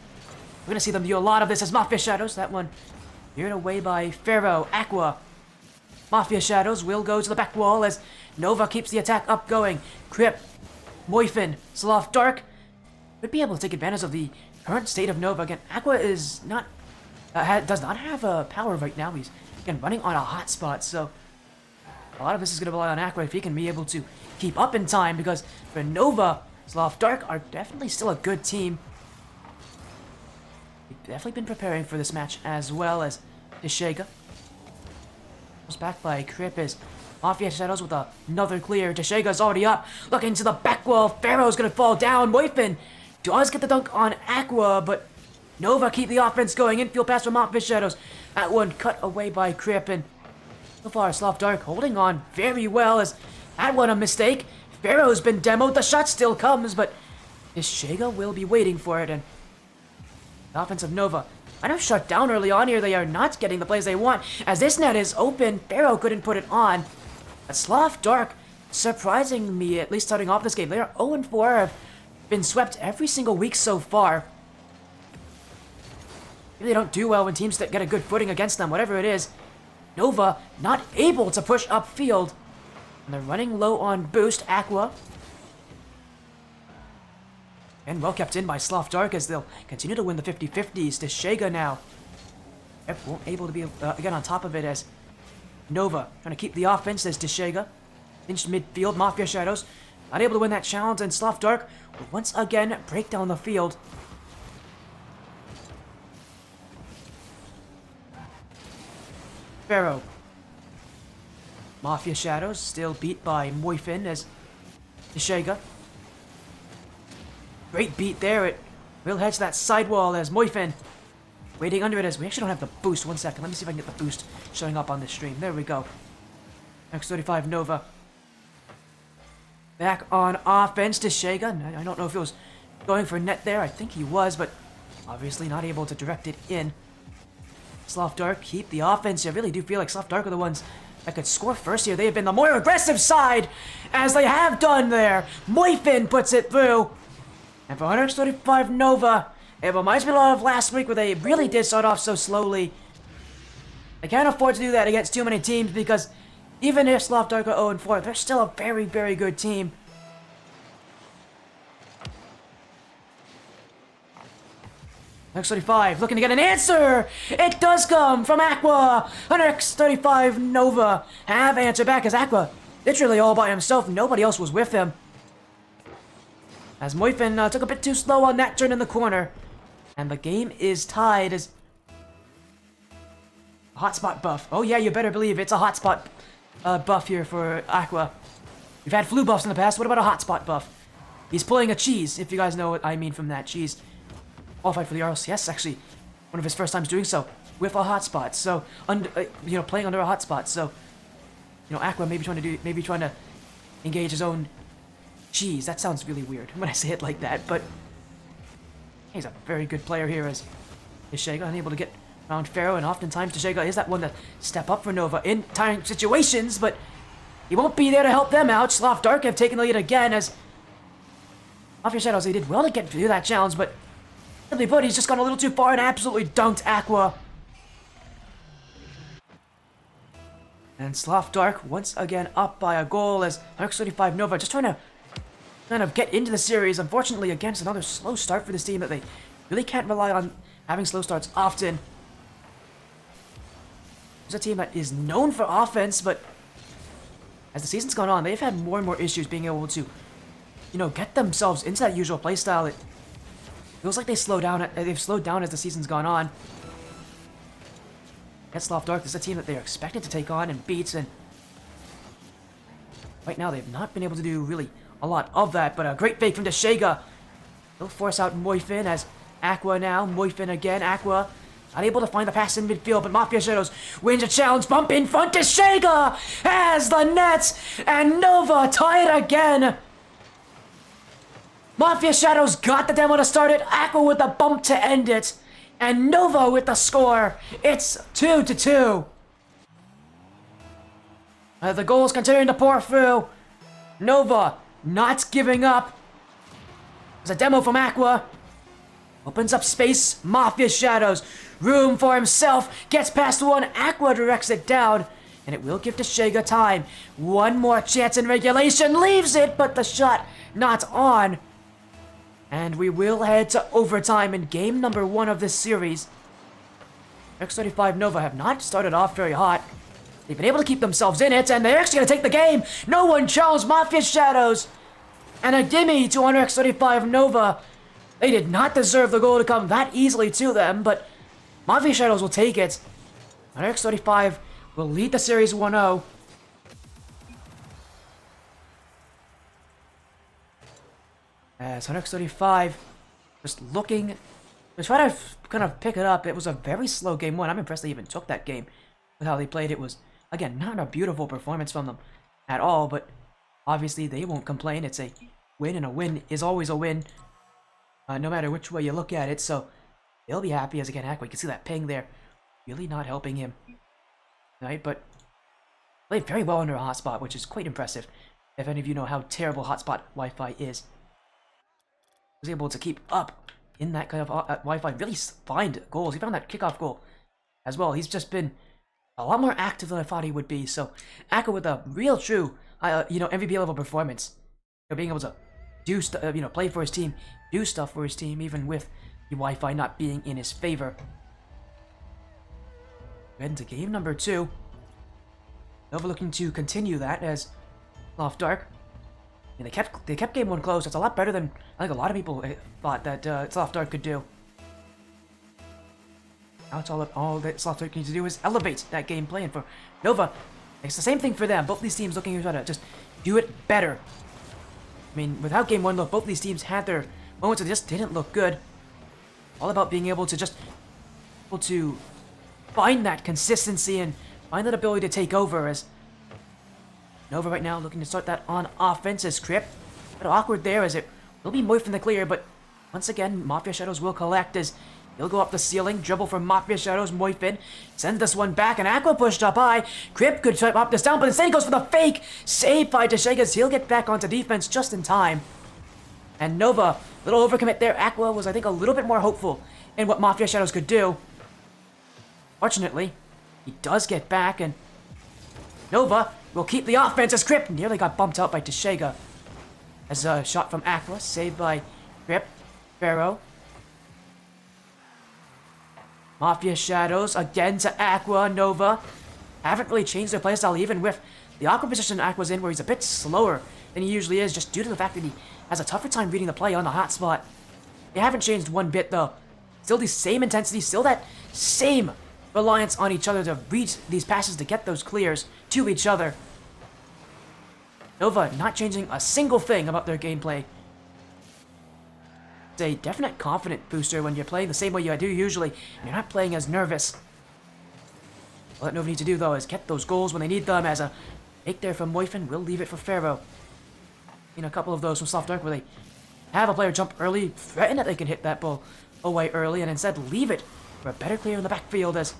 We're going to see them do a lot of this as Mafia Shadows. That one veered away by Pharaoh, Aqua. Mafia Shadows will go to the back wall as Nova keeps the attack up going. Crip, Moifin, Sloth Dark would be able to take advantage of the current state of Nova. Again, Aqua is not does not have power right now. He's again running on a hot spot, so a lot of this is going to rely on Aqua if he can be able to keep up in time, because for Nova, Sloth Dark are definitely still a good team. They've definitely been preparing for this match, as well as Deshega. Was back by Crip as Mafia Shadows with another clear. Deshega's already up, looking to the back wall. Pharaoh's going to fall down. Moifin does get the dunk on Aqua, but Nova keep the offense going. Infield pass from Mafia Shadows. That one cut away by Crippen. So far, Sloth Dark holding on very well as that one a mistake. Pharaoh's been demoed, the shot still comes, but Deshega will be waiting for it, and the offensive Nova kind of shut down early on here. They are not getting the plays they want. As this net is open, Pharaoh couldn't put it on. But Sloth Dark, surprising me, at least starting off this game. They are 0-4, have been swept every single week so far. Maybe they don't do well when teams that get a good footing against them, whatever it is. Nova not able to push upfield. And they're running low on boost. Aqua. And well kept in by Sloth Dark as they'll continue to win the 50-50s. Deshega now. Yep, won't able to be again on top of it as Nova trying to keep the offense as Deshega. Pinched midfield, Mafia Shadows. Not able to win that challenge, and Sloth Dark will once again break down the field. Pharaoh. Mafia Shadows still beat by Moifin as Deshega. Great beat there. It will head to that sidewall as Moifin waiting under it as we actually don't have the boost. 1 second. Let me see if I can get the boost showing up on this stream. There we go. X35 Nova. Back on offense. Deshega. I don't know if he was going for net there. I think he was, but obviously not able to direct it in. Sloth Dark keep the offense. I really do feel like Sloth Dark are the ones that could score first here. They have been the more aggressive side, as they have done there. Moifin puts it through. And for 135 Nova, it reminds me a lot of last week where they really did start off so slowly. They can't afford to do that against too many teams because even if Sloth Dark are 0-4, they're still a very, very good team. X35 looking to get an answer. It does come from Aqua. An X35 Nova have answer back as Aqua literally all by himself. Nobody else was with him. As Moifin took a bit too slow on that turn in the corner. And the game is tied as hotspot buff. Oh yeah, you better believe it's a hotspot buff here for Aqua. We've had flu buffs in the past. What about a hotspot buff? He's pulling a cheese, if you guys know what I mean from that. Cheese. Qualified for the RLCS, actually, one of his first times doing so with a hotspot. So, playing under a hotspot. So, Aqua maybe trying to engage his own cheese. That sounds really weird when I say it like that, but he's a very good player here as Deshega unable to get around Pharaoh, and oftentimes Deshega is that one to step up for Nova in time situations, but he won't be there to help them out. Sloth Dark have taken the lead again as Mafia Shadows, they did well to get through that challenge, but simply put, he's just gone a little too far and absolutely dunked Aqua. And Sloth Dark once again up by a goal as X35 Nova just trying to kind of get into the series. Unfortunately, against another slow start for this team that they really can't rely on having slow starts often. It's a team that is known for offense, but as the season's gone on, they've had more and more issues being able to, get themselves into that usual playstyle. It feels like they've slowed down as the season's gone on. Against Sloth Dark, this is a team that they're expected to take on and beat, and right now they've not been able to do really a lot of that, but a great fake from Deshega. He'll force out Moifin as Aqua now. Moifin again. Aqua not able to find the pass in midfield, but Mafia Shadows wins a challenge. Bump in front. Deshega has the net, and Nova tie it again. Mafia Shadows got the demo to start it. Aqua with the bump to end it. And Nova with the score. It's 2-2. The goals continuing to pour through. Nova not giving up. There's a demo from Aqua. Opens up space. Mafia Shadows. Room for himself. Gets past one. Aqua directs it down. And it will give Deshega time. One more chance in regulation. Leaves it, but the shot not on. And we will head to overtime in game number 1 of this series. X35 Nova have not started off very hot. They've been able to keep themselves in it, and they're actually going to take the game. No one challenged Mafia Shadows. And a gimme to X35 Nova. They did not deserve the goal to come that easily to them, but Mafia Shadows will take it. X35 will lead the series 1-0. As X35 just looking To try to kind of pick it up, it was a very slow game one. I'm impressed they even took that game with how they played. It was, again, not a beautiful performance from them at all, but obviously they won't complain. It's a win, and a win is always a win, no matter which way you look at it. So they'll be happy as again, Aqua. You can see that ping there, really not helping him, right? But played very well under a hotspot, which is quite impressive. If any of you know how terrible hotspot Wi-Fi is, was able to keep up in that kind of Wi-Fi, really find goals. He found that kickoff goal as well. He's just been a lot more active than I thought he would be. So Aqua with a real true, MVP level performance. Being able to do play for his team, do stuff for his team, even with the Wi-Fi not being in his favor. Head into game number 2. Nova looking to continue that as Sloth Dark. And they kept game 1 close. It's a lot better than I think a lot of people thought that Sloth Dark could do. Now it's all that Sloth Dark needs to do is elevate that gameplay, and for Nova, it's the same thing for them. Both these teams looking to try to just do it better. I mean, without game 1 look, both these teams had their moments that just didn't look good. All about being able to find that consistency and find that ability to take over. As Nova right now looking to start that on offense as Crypt. A bit awkward there as it will be Moif in the clear, but once again, Mafia Shadows will collect as he'll go up the ceiling, dribble from Mafia Shadows, Moif in, sends this one back, and Aqua pushed up high. Crypt could pop this down, but instead he goes for the fake. Saved by Deshega as he'll get back onto defense just in time. And Nova, little overcommit there. Aqua was, I think, a little bit more hopeful in what Mafia Shadows could do. Fortunately, he does get back, and Nova will keep the offense as Crypt nearly got bumped out by Deshega. As a shot from Aqua, saved by Crypt. Pharaoh. Mafia Shadows again to Aqua. Nova haven't really changed their playstyle, even with the awkward position Aqua's in, where he's a bit slower than he usually is, just due to the fact that he has a tougher time reading the play on the hotspot. They haven't changed one bit, though. Still the same intensity, still that same reliance on each other to read these passes to get those clears to each other. Nova not changing a single thing about their gameplay. It's a definite confident booster when you're playing the same way you do usually, and you're not playing as nervous. All that Nova needs to do, though, is get those goals when they need them, as a make there from Moifin will leave it for Pharaoh. A couple of those from Sloth Dark where they have a player jump early, threaten that they can hit that ball away early, and instead leave it for a better clear in the backfield as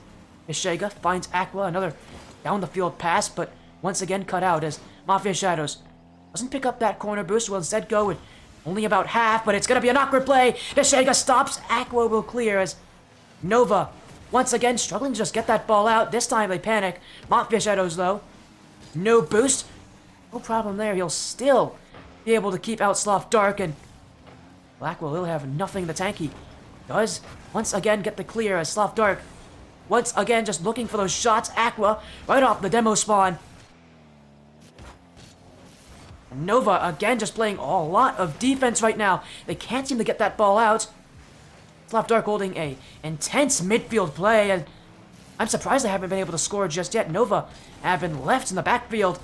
Deshega finds Aqua, another down the field pass, but once again cut out as Mafia Shadows doesn't pick up that corner boost, will instead go with only about half, but it's going to be an awkward play. Deshega stops, Aqua will clear as Nova once again struggling to just get that ball out. This time they panic. Mafia Shadows, though, no boost, no problem there. He'll still be able to keep out Sloth Dark, and Aqua will have nothing in the tank. He does once again get the clear as Sloth Dark once again just looking for those shots. Aqua right off the demo spawn. Nova again just playing a lot of defense right now. They can't seem to get that ball out. Sloth Dark holding a intense midfield play, and I'm surprised they haven't been able to score just yet. Nova have been left in the backfield.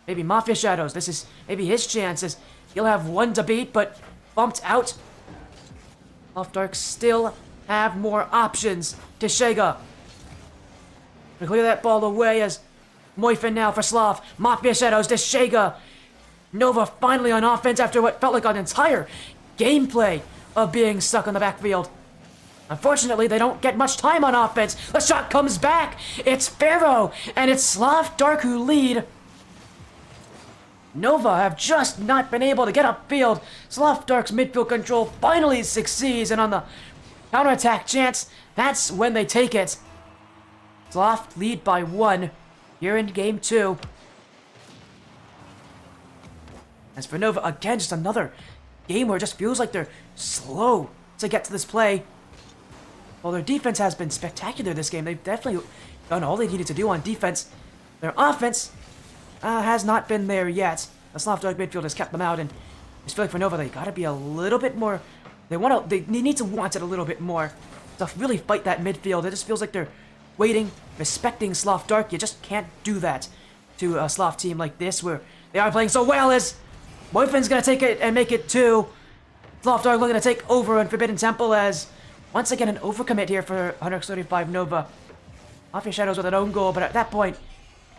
Maybe Mafia Shadows, this is maybe his chances. He'll have one to beat, but bumped out. Sloth Dark still have more options. Deshega to clear that ball away as Moifin now for Sloth. Mafia Shadows, Deshega. Nova finally on offense after what felt like an entire gameplay of being stuck in the backfield. Unfortunately, they don't get much time on offense. The shot comes back. It's Pharaoh, and it's Sloth Dark who lead. Nova have just not been able to get upfield. Sloth Dark's midfield control finally succeeds, and on the counterattack chance, that's when they take it. Sloth lead by 1 here in game 2. As for Nova, again, just another game where it just feels like they're slow to get to this play. While their defense has been spectacular this game, they've definitely done all they needed to do on defense. Their offense has not been there yet. The Sloth Dark midfield has kept them out, and I just feel like for Nova, they gotta be a little bit more. They need to want it a little bit more to really fight that midfield. It just feels like they're waiting, respecting Sloth Dark. You just can't do that to a Sloth team like this, where they are playing so well. As Moifin's gonna take it and make it 2. Sloth are looking to take over on Forbidden Temple as, once again, an overcommit here for 135 Nova. Mafia Shadows with an own goal, but at that point,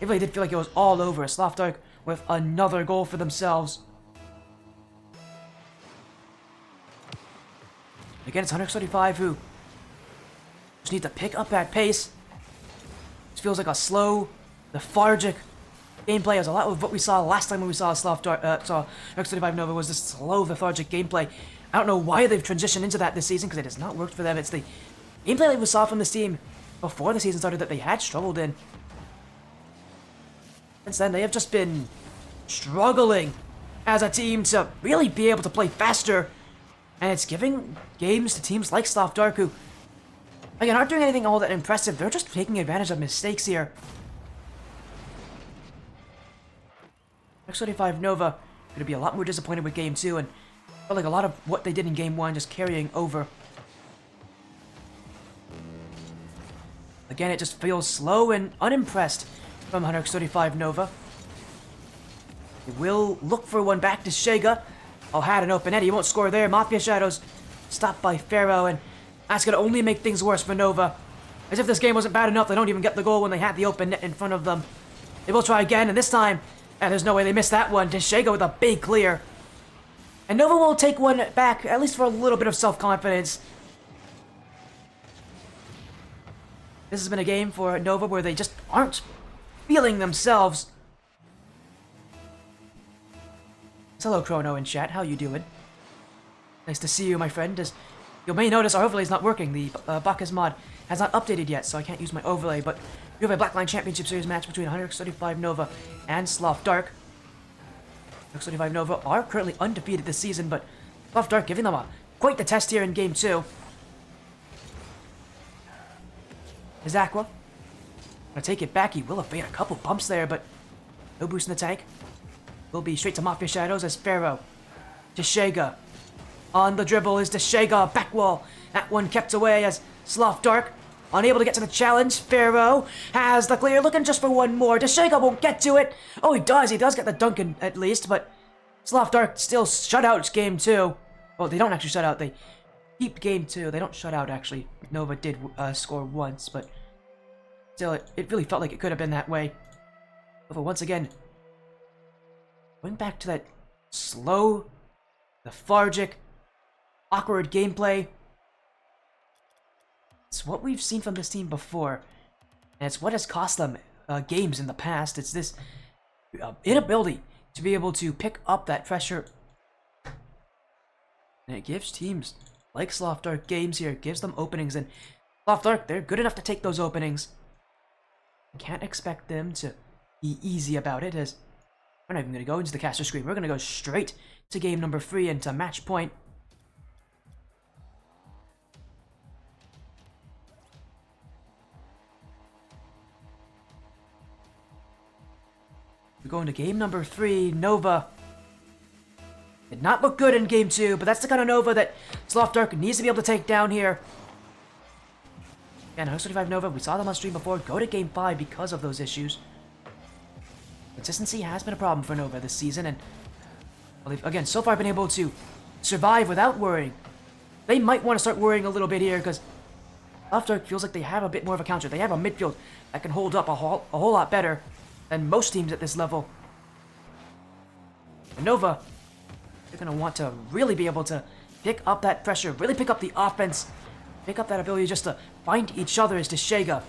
it really did feel like it was all over. Sloth Dark with another goal for themselves. Again, it's 135 who just need to pick up that pace. This feels like a slow, lethargic gameplay. As a lot of what we saw last time when we saw Sloth Dark, saw 135 Nova was this slow, lethargic gameplay. I don't know why they've transitioned into that this season because it has not worked for them. It's the gameplay that we saw from this team before the season started that they had struggled in. Since then, they have just been struggling as a team to really be able to play faster. And it's giving games to teams like Sloth Dark who, again, aren't doing anything all that impressive. They're just taking advantage of mistakes here. X35 Nova going to be a lot more disappointed with Game 2 and felt like a lot of what they did in Game 1 just carrying over. Again, it just feels slow and unimpressed from 135 Nova. They will look for one back to Shega. Oh, had an open net. He won't score there. Mafia Shadows stopped by Pharaoh, and that's going to only make things worse for Nova. As if this game wasn't bad enough, they don't even get the goal when they had the open net in front of them. They will try again, and this time, and there's no way they missed that one. Deshega with a big clear. And Nova will take one back, at least for a little bit of self-confidence. This has been a game for Nova where they just aren't feeling themselves. Hello, Chrono in chat. How you doing? Nice to see you, my friend. As you may notice, our overlay is not working. The Bacchus mod has not updated yet, so I can't use my overlay. But we have a Blackline Championship Series match between 135 Nova and Sloth Dark. 135 Nova are currently undefeated this season, but Sloth Dark giving them quite the test here in Game 2. Is Aqua gonna take it back? He will evade a couple bumps there, but no boost in the tank. Will be straight to Mafia Shadows as Pharaoh. Deshega. On the dribble is Deshega. Back wall. That one kept away as Sloth Dark. Unable to get to the challenge. Pharaoh has the clear. Looking just for one more. Deshega won't get to it. Oh, he does. He does get the dunk in, at least. But Sloth Dark still shut out Game 2. Well, they don't actually shut out. They keep Game 2. They don't shut out, actually. Nova did score once. But still, it really felt like it could have been that way. But once again, going back to that slow, lethargic, awkward gameplay. It's what we've seen from this team before, and it's what has cost them games in the past. It's this inability to be able to pick up that pressure, and it gives teams like Sloth Dark games here. It gives them openings, and Sloth Dark, they're good enough to take those openings. Can't expect them to be easy about it, as we're not even going to go into the caster screen. We're going to go straight to game number 3 and to match point. We're going to game number 3. Nova did not look good in game 2, but that's the kind of Nova that Sloth Dark needs to be able to take down here. And 135 Nova, we saw them on stream before, go to game 5 because of those issues. Consistency has been a problem for Nova this season, and well, they've, again, so far been able to survive without worrying. They might want to start worrying a little bit here, because Sloth Dark feels like they have a bit more of a counter. They have a midfield that can hold up a whole lot better than most teams at this level. And Nova, they're going to want to really be able to pick up that pressure, really pick up the offense, pick up that ability just to find each other as Deshega.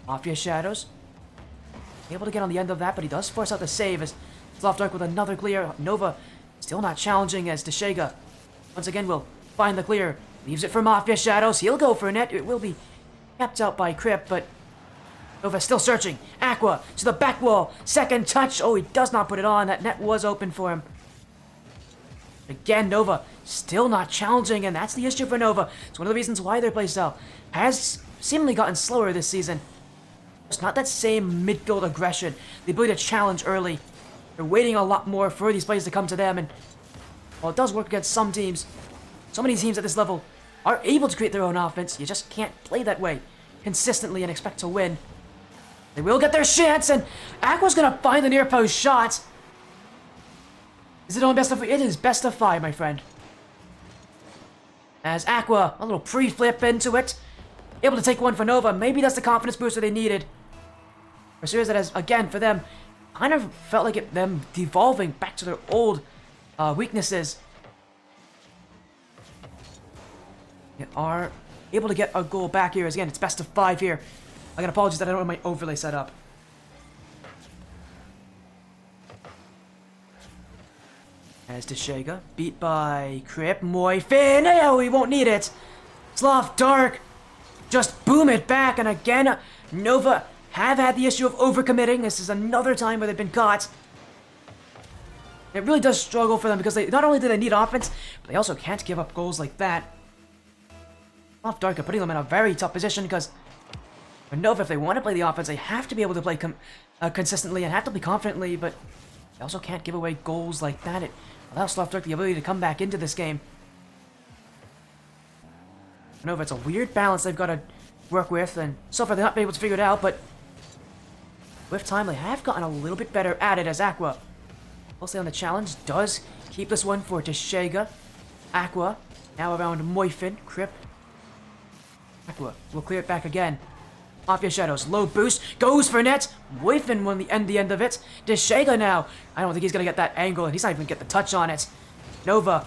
Mafia Shadows able to get on the end of that, but he does force out the save as Sloth Dark with another clear. Nova still not challenging as Deshega once again will find the clear. Leaves it for Mafia Shadows. He'll go for a net. It will be kept out by Crypt, but Nova still searching. Aqua to the back wall. Second touch. Oh, he does not put it on. That net was open for him. Again, Nova still not challenging, and that's the issue for Nova. It's one of the reasons why their playstyle has seemingly gotten slower this season. It's not that same midfield aggression, the ability to challenge early. They're waiting a lot more for these plays to come to them, and while it does work against some teams, so many teams at this level are able to create their own offense. You just can't play that way consistently and expect to win. They will get their chance, and Aqua's gonna find the near post shot. Is it on best of? It is best of 5, my friend. As Aqua, a little pre-flip into it. Able to take one for Nova. Maybe that's the confidence booster they needed. For a series that has, again, for them, kind of felt like them devolving back to their old weaknesses. They are able to get a goal back here. As again, it's best of 5 here. I got apologies that I don't have my overlay set up. As Deshega, beat by Crip, Moifin. Oh, he won't need it. Sloth, Dark, just boom it back. And again, Nova have had the issue of overcommitting. This is another time where they've been caught. It really does struggle for them because they not only do they need offense, but they also can't give up goals like that. Sloth, Dark are putting them in a very tough position because for Nova, if they want to play the offense, they have to be able to play consistently and have to play confidently, but they also can't give away goals like that. It allows Sloth Dark the ability to come back into this game. For Nova, it's a weird balance they've got to work with, and so far they've not been able to figure it out, but with time they have gotten a little bit better at it as Aqua. Mostly on the challenge, does keep this one for Deshega. Aqua, now around Moifin, Crip. Aqua will clear it back again. Mafia Shadows, low boost, goes for net. Moifin won the end of it. Deshega now. I don't think he's gonna get that angle, and he's not even get the touch on it. Nova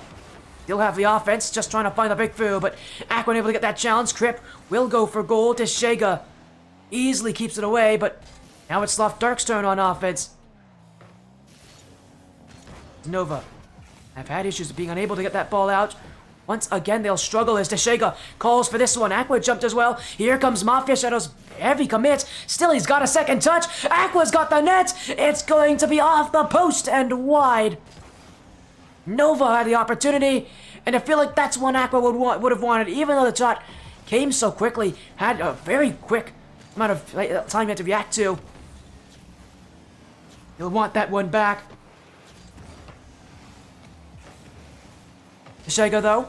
still have the offense, just trying to find the breakthrough, but Aqua able to get that challenge. Crip will go for goal. Deshega easily keeps it away, but now it's Sloth Dark's turn on offense. Nova have had issues being unable to get that ball out. Once again, they'll struggle as Deshega calls for this one. Aqua jumped as well. Here comes Mafia Shadows. Heavy commit. Still, he's got a second touch. Aqua's got the net. It's going to be off the post and wide. Nova had the opportunity, and I feel like that's one Aqua would have wanted, even though the shot came so quickly. Had a very quick amount of time you had to react to. You'll want that one back. Deshega, though,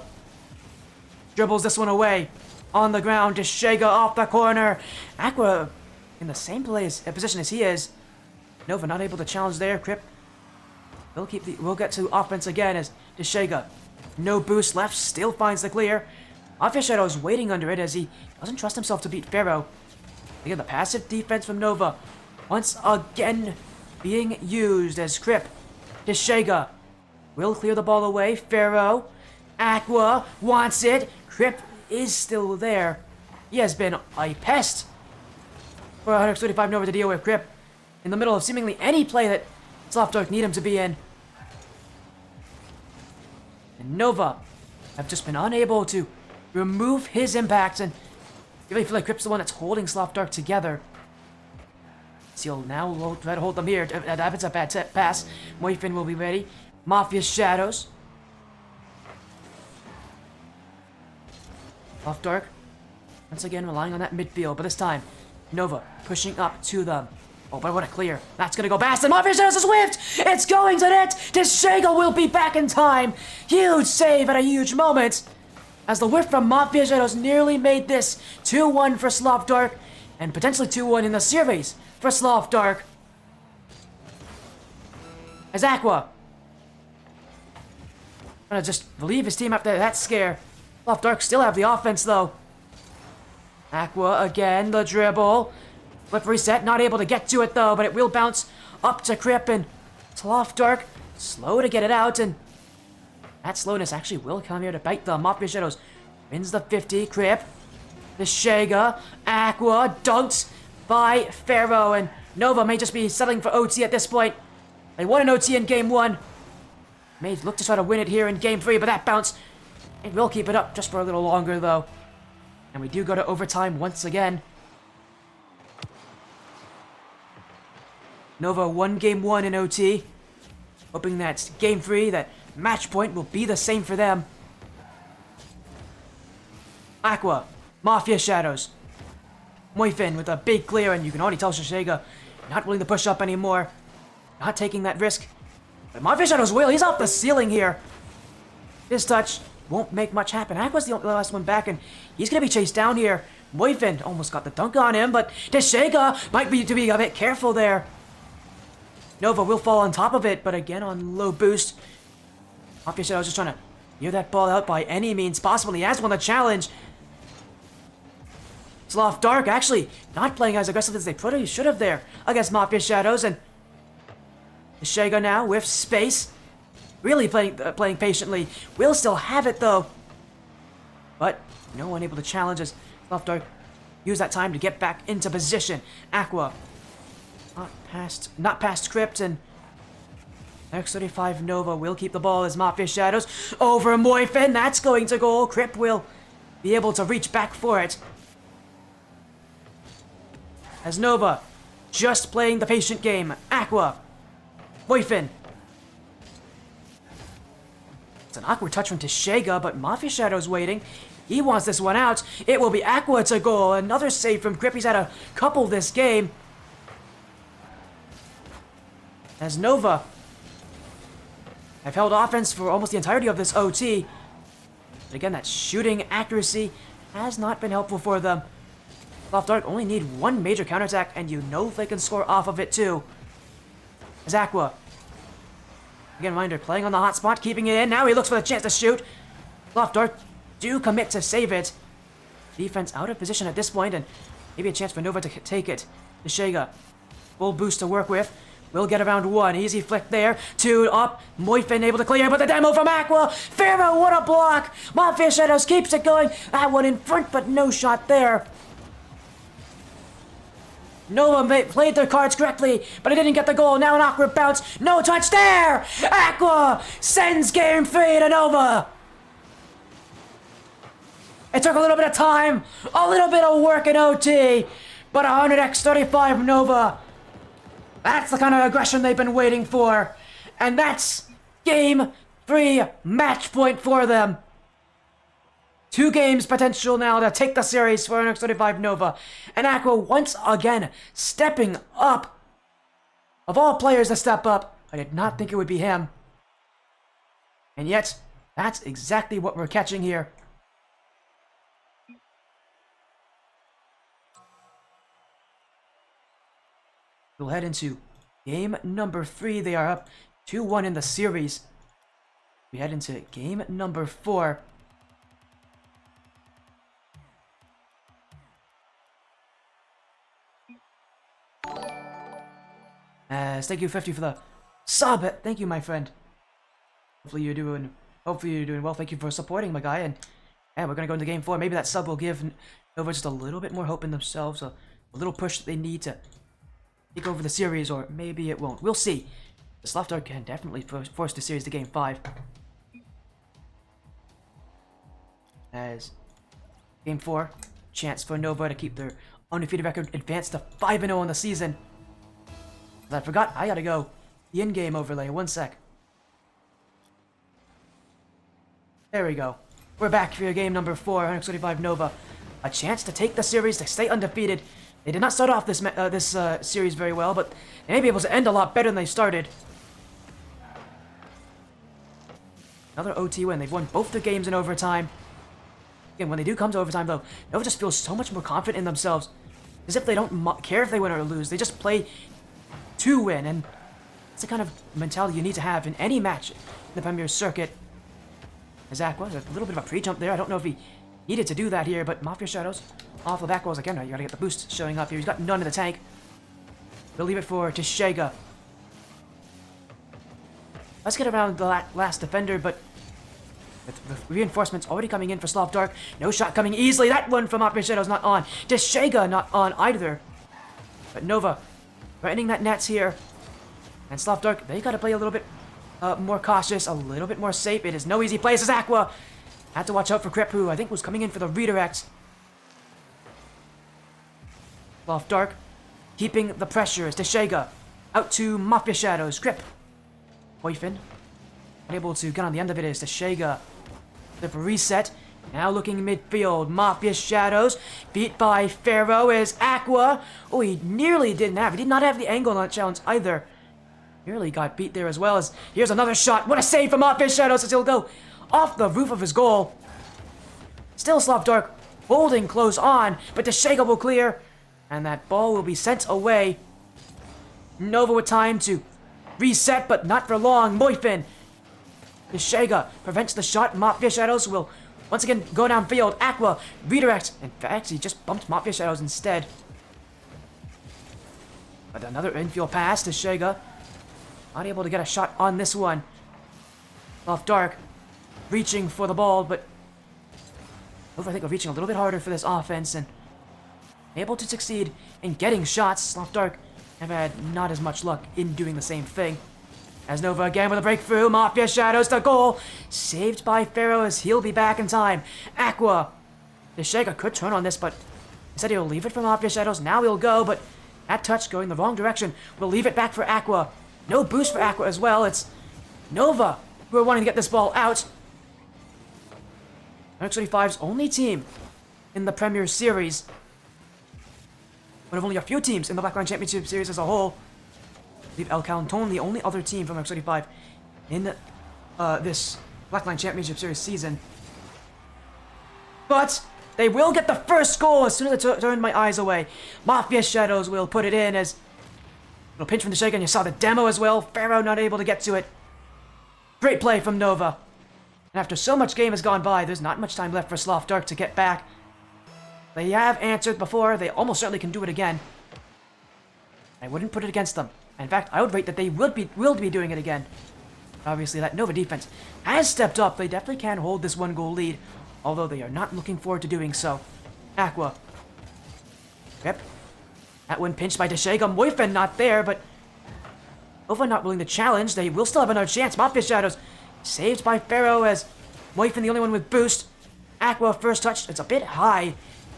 dribbles this one away. On the ground, Deshega off the corner. Aqua in the same position as he is. Nova not able to challenge there. Crip we'll get to offense again as Deshega. No boost left, still finds the clear. Mafia Shadow's waiting under it as he doesn't trust himself to beat Pharaoh. Again, the passive defense from Nova once again being used as Crip. Deshega will clear the ball away. Pharaoh. Aqua wants it. Crip is still there. He has been a pest for 135 Nova to deal with. Crip in the middle of seemingly any play that Sloth Dark need him to be in. And Nova have just been unable to remove his impact, and I really feel like Crip's the one that's holding Sloth Dark together. Seal now will try to hold them here. That it's a bad pass. Moifin will be ready. Mafia Shadows. Sloth Dark, once again relying on that midfield, but this time, Nova pushing up to them. Oh, but what a clear. That's gonna go past, and Mafia Shadows is whiffed! It's going to net! Deshega will be back in time! Huge save at a huge moment! As the whiff from Mafia Shadows nearly made this 2-1 for Sloth Dark, and potentially 2-1 in the series for Sloth Dark. As Aqua gonna just relieve his team after that scare. Sloth Dark still have the offense, though. Aqua again, the dribble. Flip reset, not able to get to it, though, but it will bounce up to Crip, and Sloth Dark slow to get it out, and that slowness actually will come here to bite them. Mafia Shadows wins the 50. Crip, Deshega, Aqua, dunked by Pharaoh, and Nova may just be settling for OT at this point. They won an OT in Game 1. May look to try to win it here in Game 3, but that bounce, it will keep it up just for a little longer, though. And we do go to overtime once again. Nova won Game 1 in OT. Hoping that Game 3, that match point, will be the same for them. Aqua, Mafia Shadows. Moifin with a big clear, and you can already tell Deshega not willing to push up anymore. Not taking that risk. But Mafia Shadows will. He's off the ceiling here. This touch won't make much happen. Aqua's the last one back, and he's going to be chased down here. Moifin almost got the dunk on him, but Deshega might be to be a bit careful there. Nova will fall on top of it, but again on low boost. Mafia Shadows just trying to Near that ball out by any means possible. He has won the challenge. Sloth Dark actually not playing as aggressively as they probably should have there against Mafia Shadows. And Shega now with space. Really playing patiently. Will still have it though. But no one able to challenge as Sloth Dark use that time to get back into position. Aqua. Not past Crypt, and X35 Nova will keep the ball as Mafia Shadows over Moifin. That's going to goal. Crypt will be able to reach back for it. As Nova just playing the patient game. Aqua. Moifin. It's an awkward touch from Teshega, but Mafia Shadows waiting. He wants this one out. It will be Aqua to goal. Another save from Crypt. He's had a couple this game. As Nova have held offense for almost the entirety of this OT. But again, that shooting accuracy has not been helpful for them. Sloth Dark only need one major counterattack, and you know they can score off of it too. As Aqua. Again, reminder, playing on the hot spot, keeping it in. Now he looks for the chance to shoot. Sloth Dark do commit to save it. Defense out of position at this point, and maybe a chance for Nova to take it. Teshega, full boost to work with. Will get around one. Easy flick there. Two up. Moifin able to clear, but the demo from Aqua. Pharaoh, what a block. Mafia Shadows keeps it going. That one in front, but no shot there. Nova played their cards correctly, but it didn't get the goal. Now an awkward bounce. No touch there. Aqua sends game 3 to Nova. It took a little bit of time, a little bit of work in OT, but 100x35 Nova. That's the kind of aggression they've been waiting for. And that's game 3 match point for them. 2 games potential now to take the series for NX35 Nova. And Aqua once again stepping up. Of all players to step up, I did not think it would be him. And yet, that's exactly what we're catching here. We'll head into game number 3. They are up 2-1 in the series. We head into game number 4. Thank you 50 for the sub. Thank you, my friend. Hopefully you're doing well. Thank you for supporting my guy, and we're gonna go into game 4. Maybe that sub will give Nova just a little bit more hope in themselves, a little push that they need to take over the series, or maybe it won't. We'll see. The Sloth Dark can definitely force the series to game 5. As game 4, chance for Nova to keep their undefeated record advanced to 5-0 on the season. I forgot, I gotta go. The in-game overlay, 1 sec. There we go. We're back for your game number 4, 135 Nova. A chance to take the series, to stay undefeated. They did not start off this series very well, but they may be able to end a lot better than they started. Another OT win. They've won both their games in overtime. Again, when they do come to overtime, though, Nova just feels so much more confident in themselves. As if they don't care if they win or lose. They just play to win, and it's the kind of mentality you need to have in any match in the Premier Circuit. As Aqua, a little bit of a pre-jump there. I don't know if he needed to do that here, but Mafia Shadows off of Aqua's again. You gotta get the boost showing up here. He's got none in the tank. We'll leave it for Teshega. Let's get around the last defender, but with reinforcements already coming in for Sloth Dark. No shot coming easily. That one from Mafia Shadows not on. Teshega not on either. But Nova threatening that nets here. And Sloth Dark, they gotta play a little bit more cautious, a little bit more safe. It is no easy place as Aqua had to watch out for Crip, who I think was coming in for the redirect. Sloth Dark keeping the pressure as Teshega out to Mafia Shadows. Crip. Moifin unable to get on the end of it as Teshega. The reset. Now looking midfield. Mafia Shadows beat by Pharaoh is Aqua. Oh, he nearly didn't have. He did not have the angle on that challenge either. Nearly got beat there as well. As here's another shot. What a save from Mafia Shadows as he'll go off the roof of his goal. Still Sloth Dark holding close on, but Teshega will clear. And that ball will be sent away. Nova with time to reset, but not for long. Moifin Deshega prevents the shot. Mafia Shadows will once again go downfield. Aqua redirects. In fact, he just bumped Mafia Shadows instead. But another infield pass to Deshega. Not able to get a shot on this one. Off Dark, reaching for the ball, but I think we're reaching a little bit harder for this offense and able to succeed in getting shots. Sloth Dark have had not as much luck in doing the same thing. As Nova again with a breakthrough. Mafia Shadows to goal. Saved by Pharaoh as he'll be back in time. Aqua. Deshega could turn on this, but instead he'll leave it for Mafia Shadows. Now he'll go, but that touch going the wrong direction. We'll leave it back for Aqua. No boost for Aqua as well. It's Nova who are wanting to get this ball out. X35's only team in the Premier Series. One of only a few teams in the Blackline Championship Series as a whole. I believe El Canton, the only other team from X35 in this Blackline Championship Series season. But they will get the first goal as soon as I turn my eyes away. Mafia Shadows will put it in as a pinch from the Deshega, and you saw the demo as well. Pharaoh not able to get to it. Great play from Nova. And after so much game has gone by, there's not much time left for Sloth Dark to get back. They have answered before. They almost certainly can do it again. I wouldn't put it against them. In fact, I would rate that they will be doing it again. Obviously, that Nova defense has stepped up. They definitely can hold this 1-goal lead, although they are not looking forward to doing so. Aqua. Yep. That one pinched by Deshega. Moifen not there, but Nova not willing to challenge. They will still have another chance. Mafia Shadows saved by Pharaoh as Moifen the only one with boost. Aqua first touch. It's a bit high.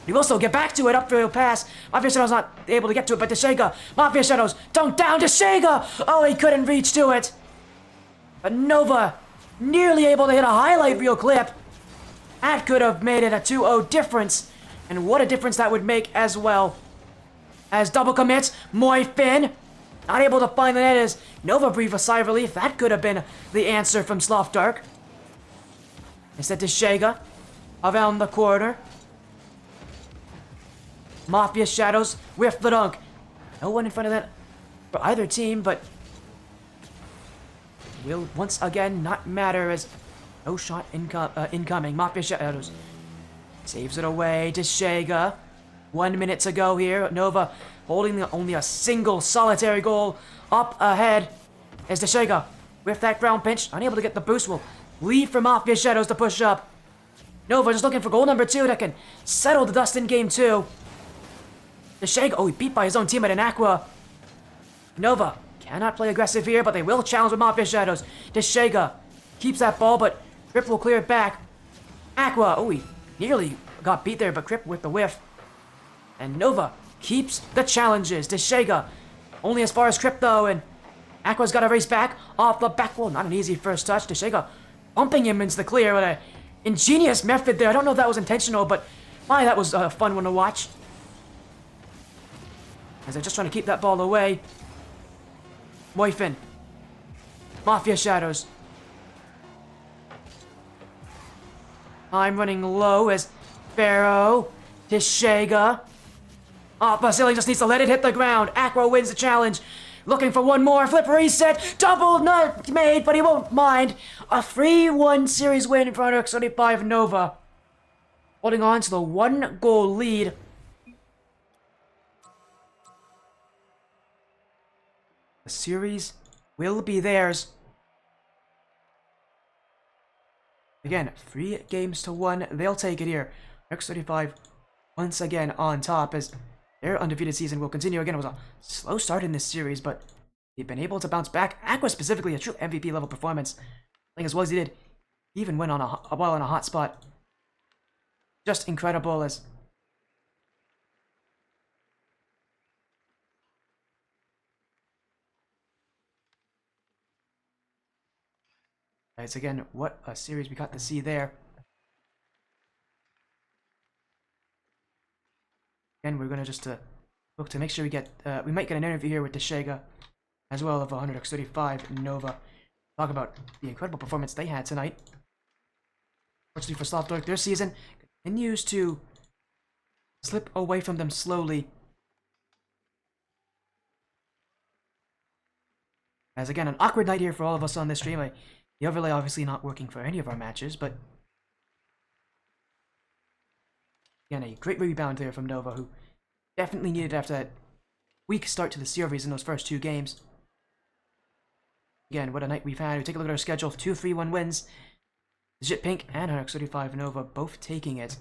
He will still get back to it. Up through pass. Mafia Shadows not able to get to it, but Deshega. Mafia Shadows dunked down. Deshega! Oh, he couldn't reach to it. But Nova nearly able to hit a highlight reel clip. That could have made it a 2-0 difference. And what a difference that would make as well. As double commits, Moifen not able to find the net as Nova breathed a sigh of relief. That could have been the answer from Sloth Dark. Instead, Deshega around the corner. Mafia Shadows with the dunk. No one in front of that for either team, but will once again not matter as no shot incoming. Mafia Shadows saves it away. Deshega. 1 minute to go here. Nova holding only a single solitary goal up ahead as Deshega with that ground pinch. Unable to get the boost. Will leave for Mafia Shadows to push up. Nova just looking for goal number 2 that can settle the dust in game 2. Deshega, oh, he beat by his own teammate in Aqua. Nova cannot play aggressive here, but they will challenge with Mafia Shadows. Deshega keeps that ball, but Crip will clear it back. Aqua, oh, he nearly got beat there, but Crip with the whiff. And Nova keeps the challenges. Deshega only as far as Crip, though, and Aqua's got to race back off the back wall. Not an easy first touch. Deshega bumping him into the clear with an ingenious method there. I don't know if that was intentional, but my, that was a fun one to watch. As they're just trying to keep that ball away. Moifen. Mafia Shadows. I'm running low as Pharaoh. Deshega. Basili just needs to let it hit the ground. Aqua wins the challenge. Looking for one more. Flip reset. Double nut made, but he won't mind. A 3-1 series win in front of X35 Nova. Holding on to the 1-goal lead. The series will be theirs. Again, 3 games to 1. They'll take it here. X35 once again on top as their undefeated season will continue. Again, it was a slow start in this series, but they've been able to bounce back. Aqua specifically, a true MVP level performance. Playing as well as he did. He even went on a while on a hot spot. Just incredible as Guys, again, what a series we got to see there. Again, we're gonna just look to make sure we get we might get an interview here with Deshega as well of 100x35 Nova. Talk about the incredible performance they had tonight. Fortunately for Sloth Dark, their season continues to slip away from them slowly. As again, an awkward night here for all of us on this stream. I The overlay obviously not working for any of our matches, but again, a great rebound there from Nova, who definitely needed after that weak start to the series in those first 2 games. Again, what a night we've had. We take a look at our schedule. 2 3-1 wins. LeJit Pink and X35 Nova both taking it.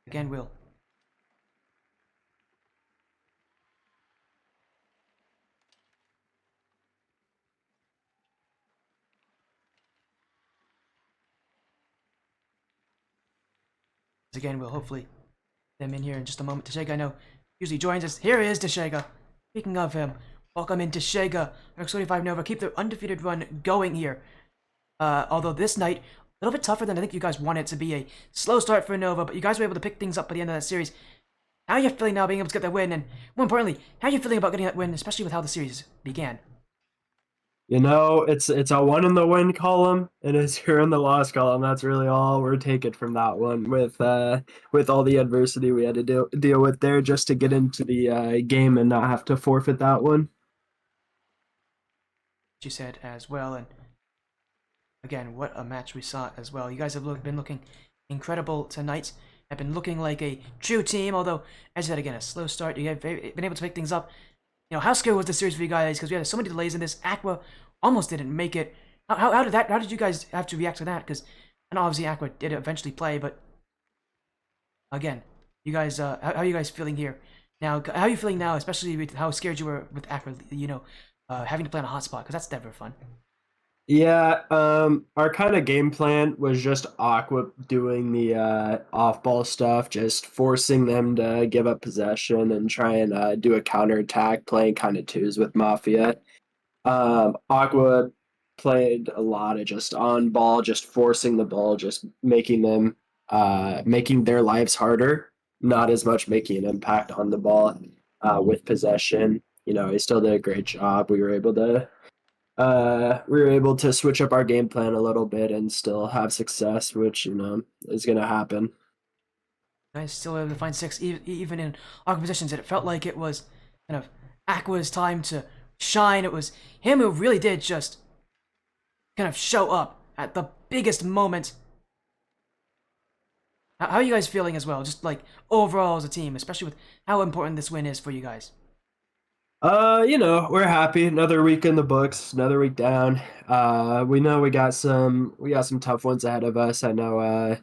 Again, we'll hopefully them in here in just a moment. Tashega, I know, usually joins us. Here he is, Tashega. Speaking of him, welcome in Tashega. X35 Nova keep their undefeated run going here. Although this night, a little bit tougher than I think you guys wanted it to be. A slow start for Nova, but you guys were able to pick things up by the end of that series. How are you feeling now being able to get that win? And more importantly, how are you feeling about getting that win, especially with how the series began? You know, it's a 1 in the win column and a 0 in the loss column. That's really all we're taking from that one. With all the adversity we had to deal with there, just to get into the game and not have to forfeit that one. She said as well, and again, what a match we saw as well. You guys have been looking incredible tonight. Have been looking like a true team. Although, as I said again, a slow start. You have been able to pick things up. You know, how scary was the series for you guys? Because we had so many delays in this. Aqua almost didn't make it. How did you guys have to react to that? Because, and obviously Aqua did eventually play, but again, you guys, how are you guys feeling here now? How are you feeling now, especially with how scared you were with Aqua? You know, having to play on a hotspot, because that's never fun. Yeah, our kind of game plan was just Aqua doing the off-ball stuff, just forcing them to give up possession and try and do a counterattack, playing kind of twos with Mafia. Aqua played a lot of just on ball, just forcing the ball, just making them making their lives harder, not as much making an impact on the ball with possession. You know, he still did a great job. We were able to switch up our game plan a little bit and still have success, which, you know, is going to happen. Guys still able to find 6 even in awkward positions, and it felt like it was kind of Aqua's time to shine. It was him who really did just kind of show up at the biggest moment. How are you guys feeling as well? Just like overall as a team, especially with how important this win is for you guys. You know, we're happy. Another week in the books, another week down. We know we got some tough ones ahead of us. I know I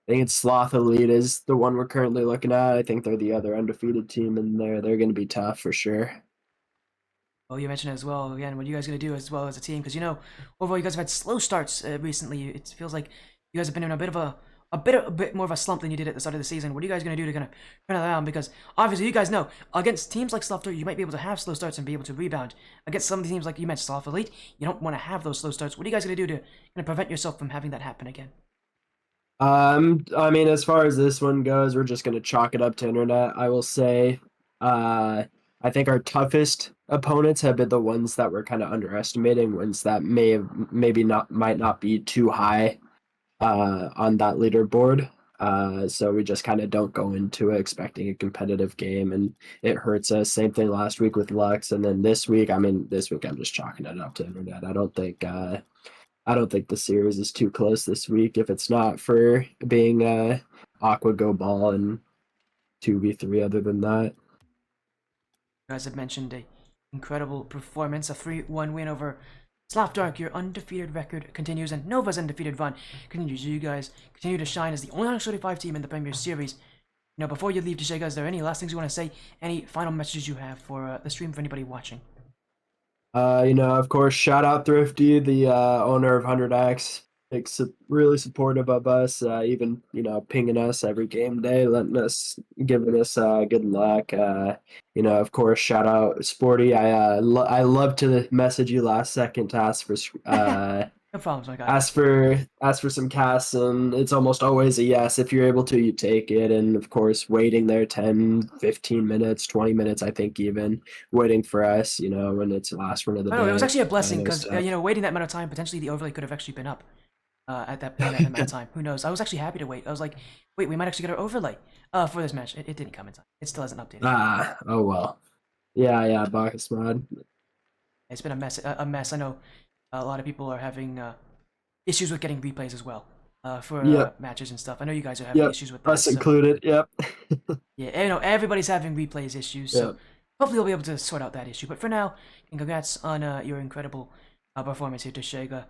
think it's Sloth Elite is the one we're currently looking at. I think they're the other undefeated team in there. They're going to be tough for sure. Well, you mentioned as well, again, what are you guys going to do as well as a team? Because, you know, overall you guys have had slow starts recently. It feels like you guys have been in a bit more of a slump than you did at the start of the season. What are you guys going to do to kind of turn it around? Because obviously you guys know, against teams like Sloth, you might be able to have slow starts and be able to rebound. Against some of the teams like you mentioned, Sloth Elite, you don't want to have those slow starts. What are you guys going to do to kind of prevent yourself from having that happen again? I mean, as far as this one goes, we're just going to chalk it up to internet. I will say, I think our toughest opponents have been the ones that we're kind of underestimating, ones that might not be too high on that leaderboard. So we just kind of don't go into it expecting a competitive game, and it hurts us. Same thing last week with Lux, and then this week I'm just chalking it up to internet. I don't think the series is too close this week if it's not for being Aqua Go Ball and 2v3 other than that. You guys have mentioned a incredible performance, a 3-1 win over Sloth Dark. Your undefeated record continues, and Nova's undefeated run continues. You guys continue to shine as the only X35 team in the Premier Series. Now, before you leave, Tashega, is there any last things you want to say? Any final messages you have for the stream for anybody watching? You know, of course, shout out Thrifty, the owner of 100X. Really supportive of us, even, you know, pinging us every game day, giving us good luck. You know, of course, shout out Sporty. I love to message you last second to ask for No problems, my guy. ask for some casts, and it's almost always a yes. If you're able to, you take it. And of course, waiting there 10, 15 minutes, 20 minutes, I think even, waiting for us, you know, when it's the last one of the day. It was actually a blessing because, stuff. you know, waiting that amount of time, potentially the overlay could have actually been up. at that point at the amount of time. Who knows? I was actually happy to wait. I was like, wait, we might actually get our overlay for this match. It didn't come in time. It still hasn't updated. Oh well. Yeah, Bacchus mod. It's been a mess. A mess. I know a lot of people are having issues with getting replays as well for Yep. matches and stuff. I know you guys are having Yep, issues with that. us so- included. Yep. Yeah, you know, everybody's having replays issues, so Yep. hopefully we'll be able to sort out that issue. But for now, and congrats on your incredible performance here, Tashega,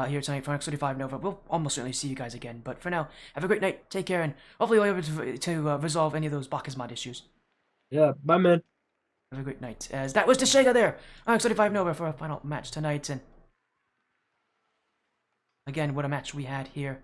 here tonight for X35 Nova. We'll almost certainly see you guys again. But for now, have a great night, take care, and hopefully we'll be able to resolve any of those Bacchus mod issues. Yeah. Bye, man. Have a great night. As that was Tashega there on X35 Nova for our final match tonight. And again, what a match we had here.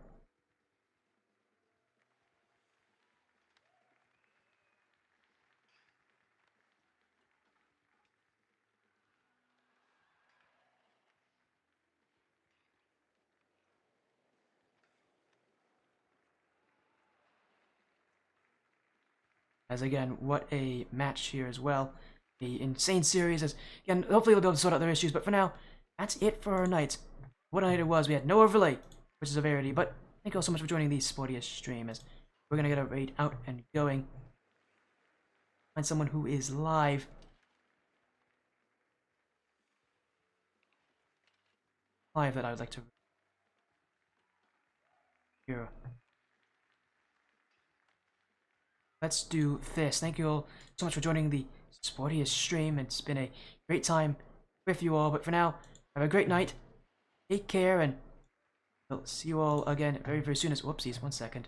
As again, what a match here as well. The insane series. As again, hopefully we'll be able to sort out their issues. But for now, that's it for our night. What a night it was. We had no overlay, which is a rarity. But thank you all so much for joining the sportiest stream. As we're gonna get a raid out and going. Find someone who is live. Live that I would like to hear. Let's do this. Thank you all so much for joining the sportiest stream. It's been a great time with you all. But for now, have a great night. Take care, and we'll see you all again very, very soon. As whoopsies, 1 second.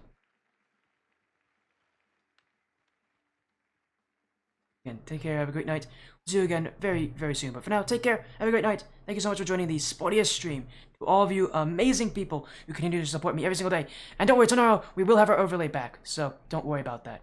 Again, take care. Have a great night. We'll see you again very, very soon. But for now, take care. Have a great night. Thank you so much for joining the sportiest stream. To all of you amazing people who continue to support me every single day. And don't worry, tomorrow we will have our overlay back. So don't worry about that.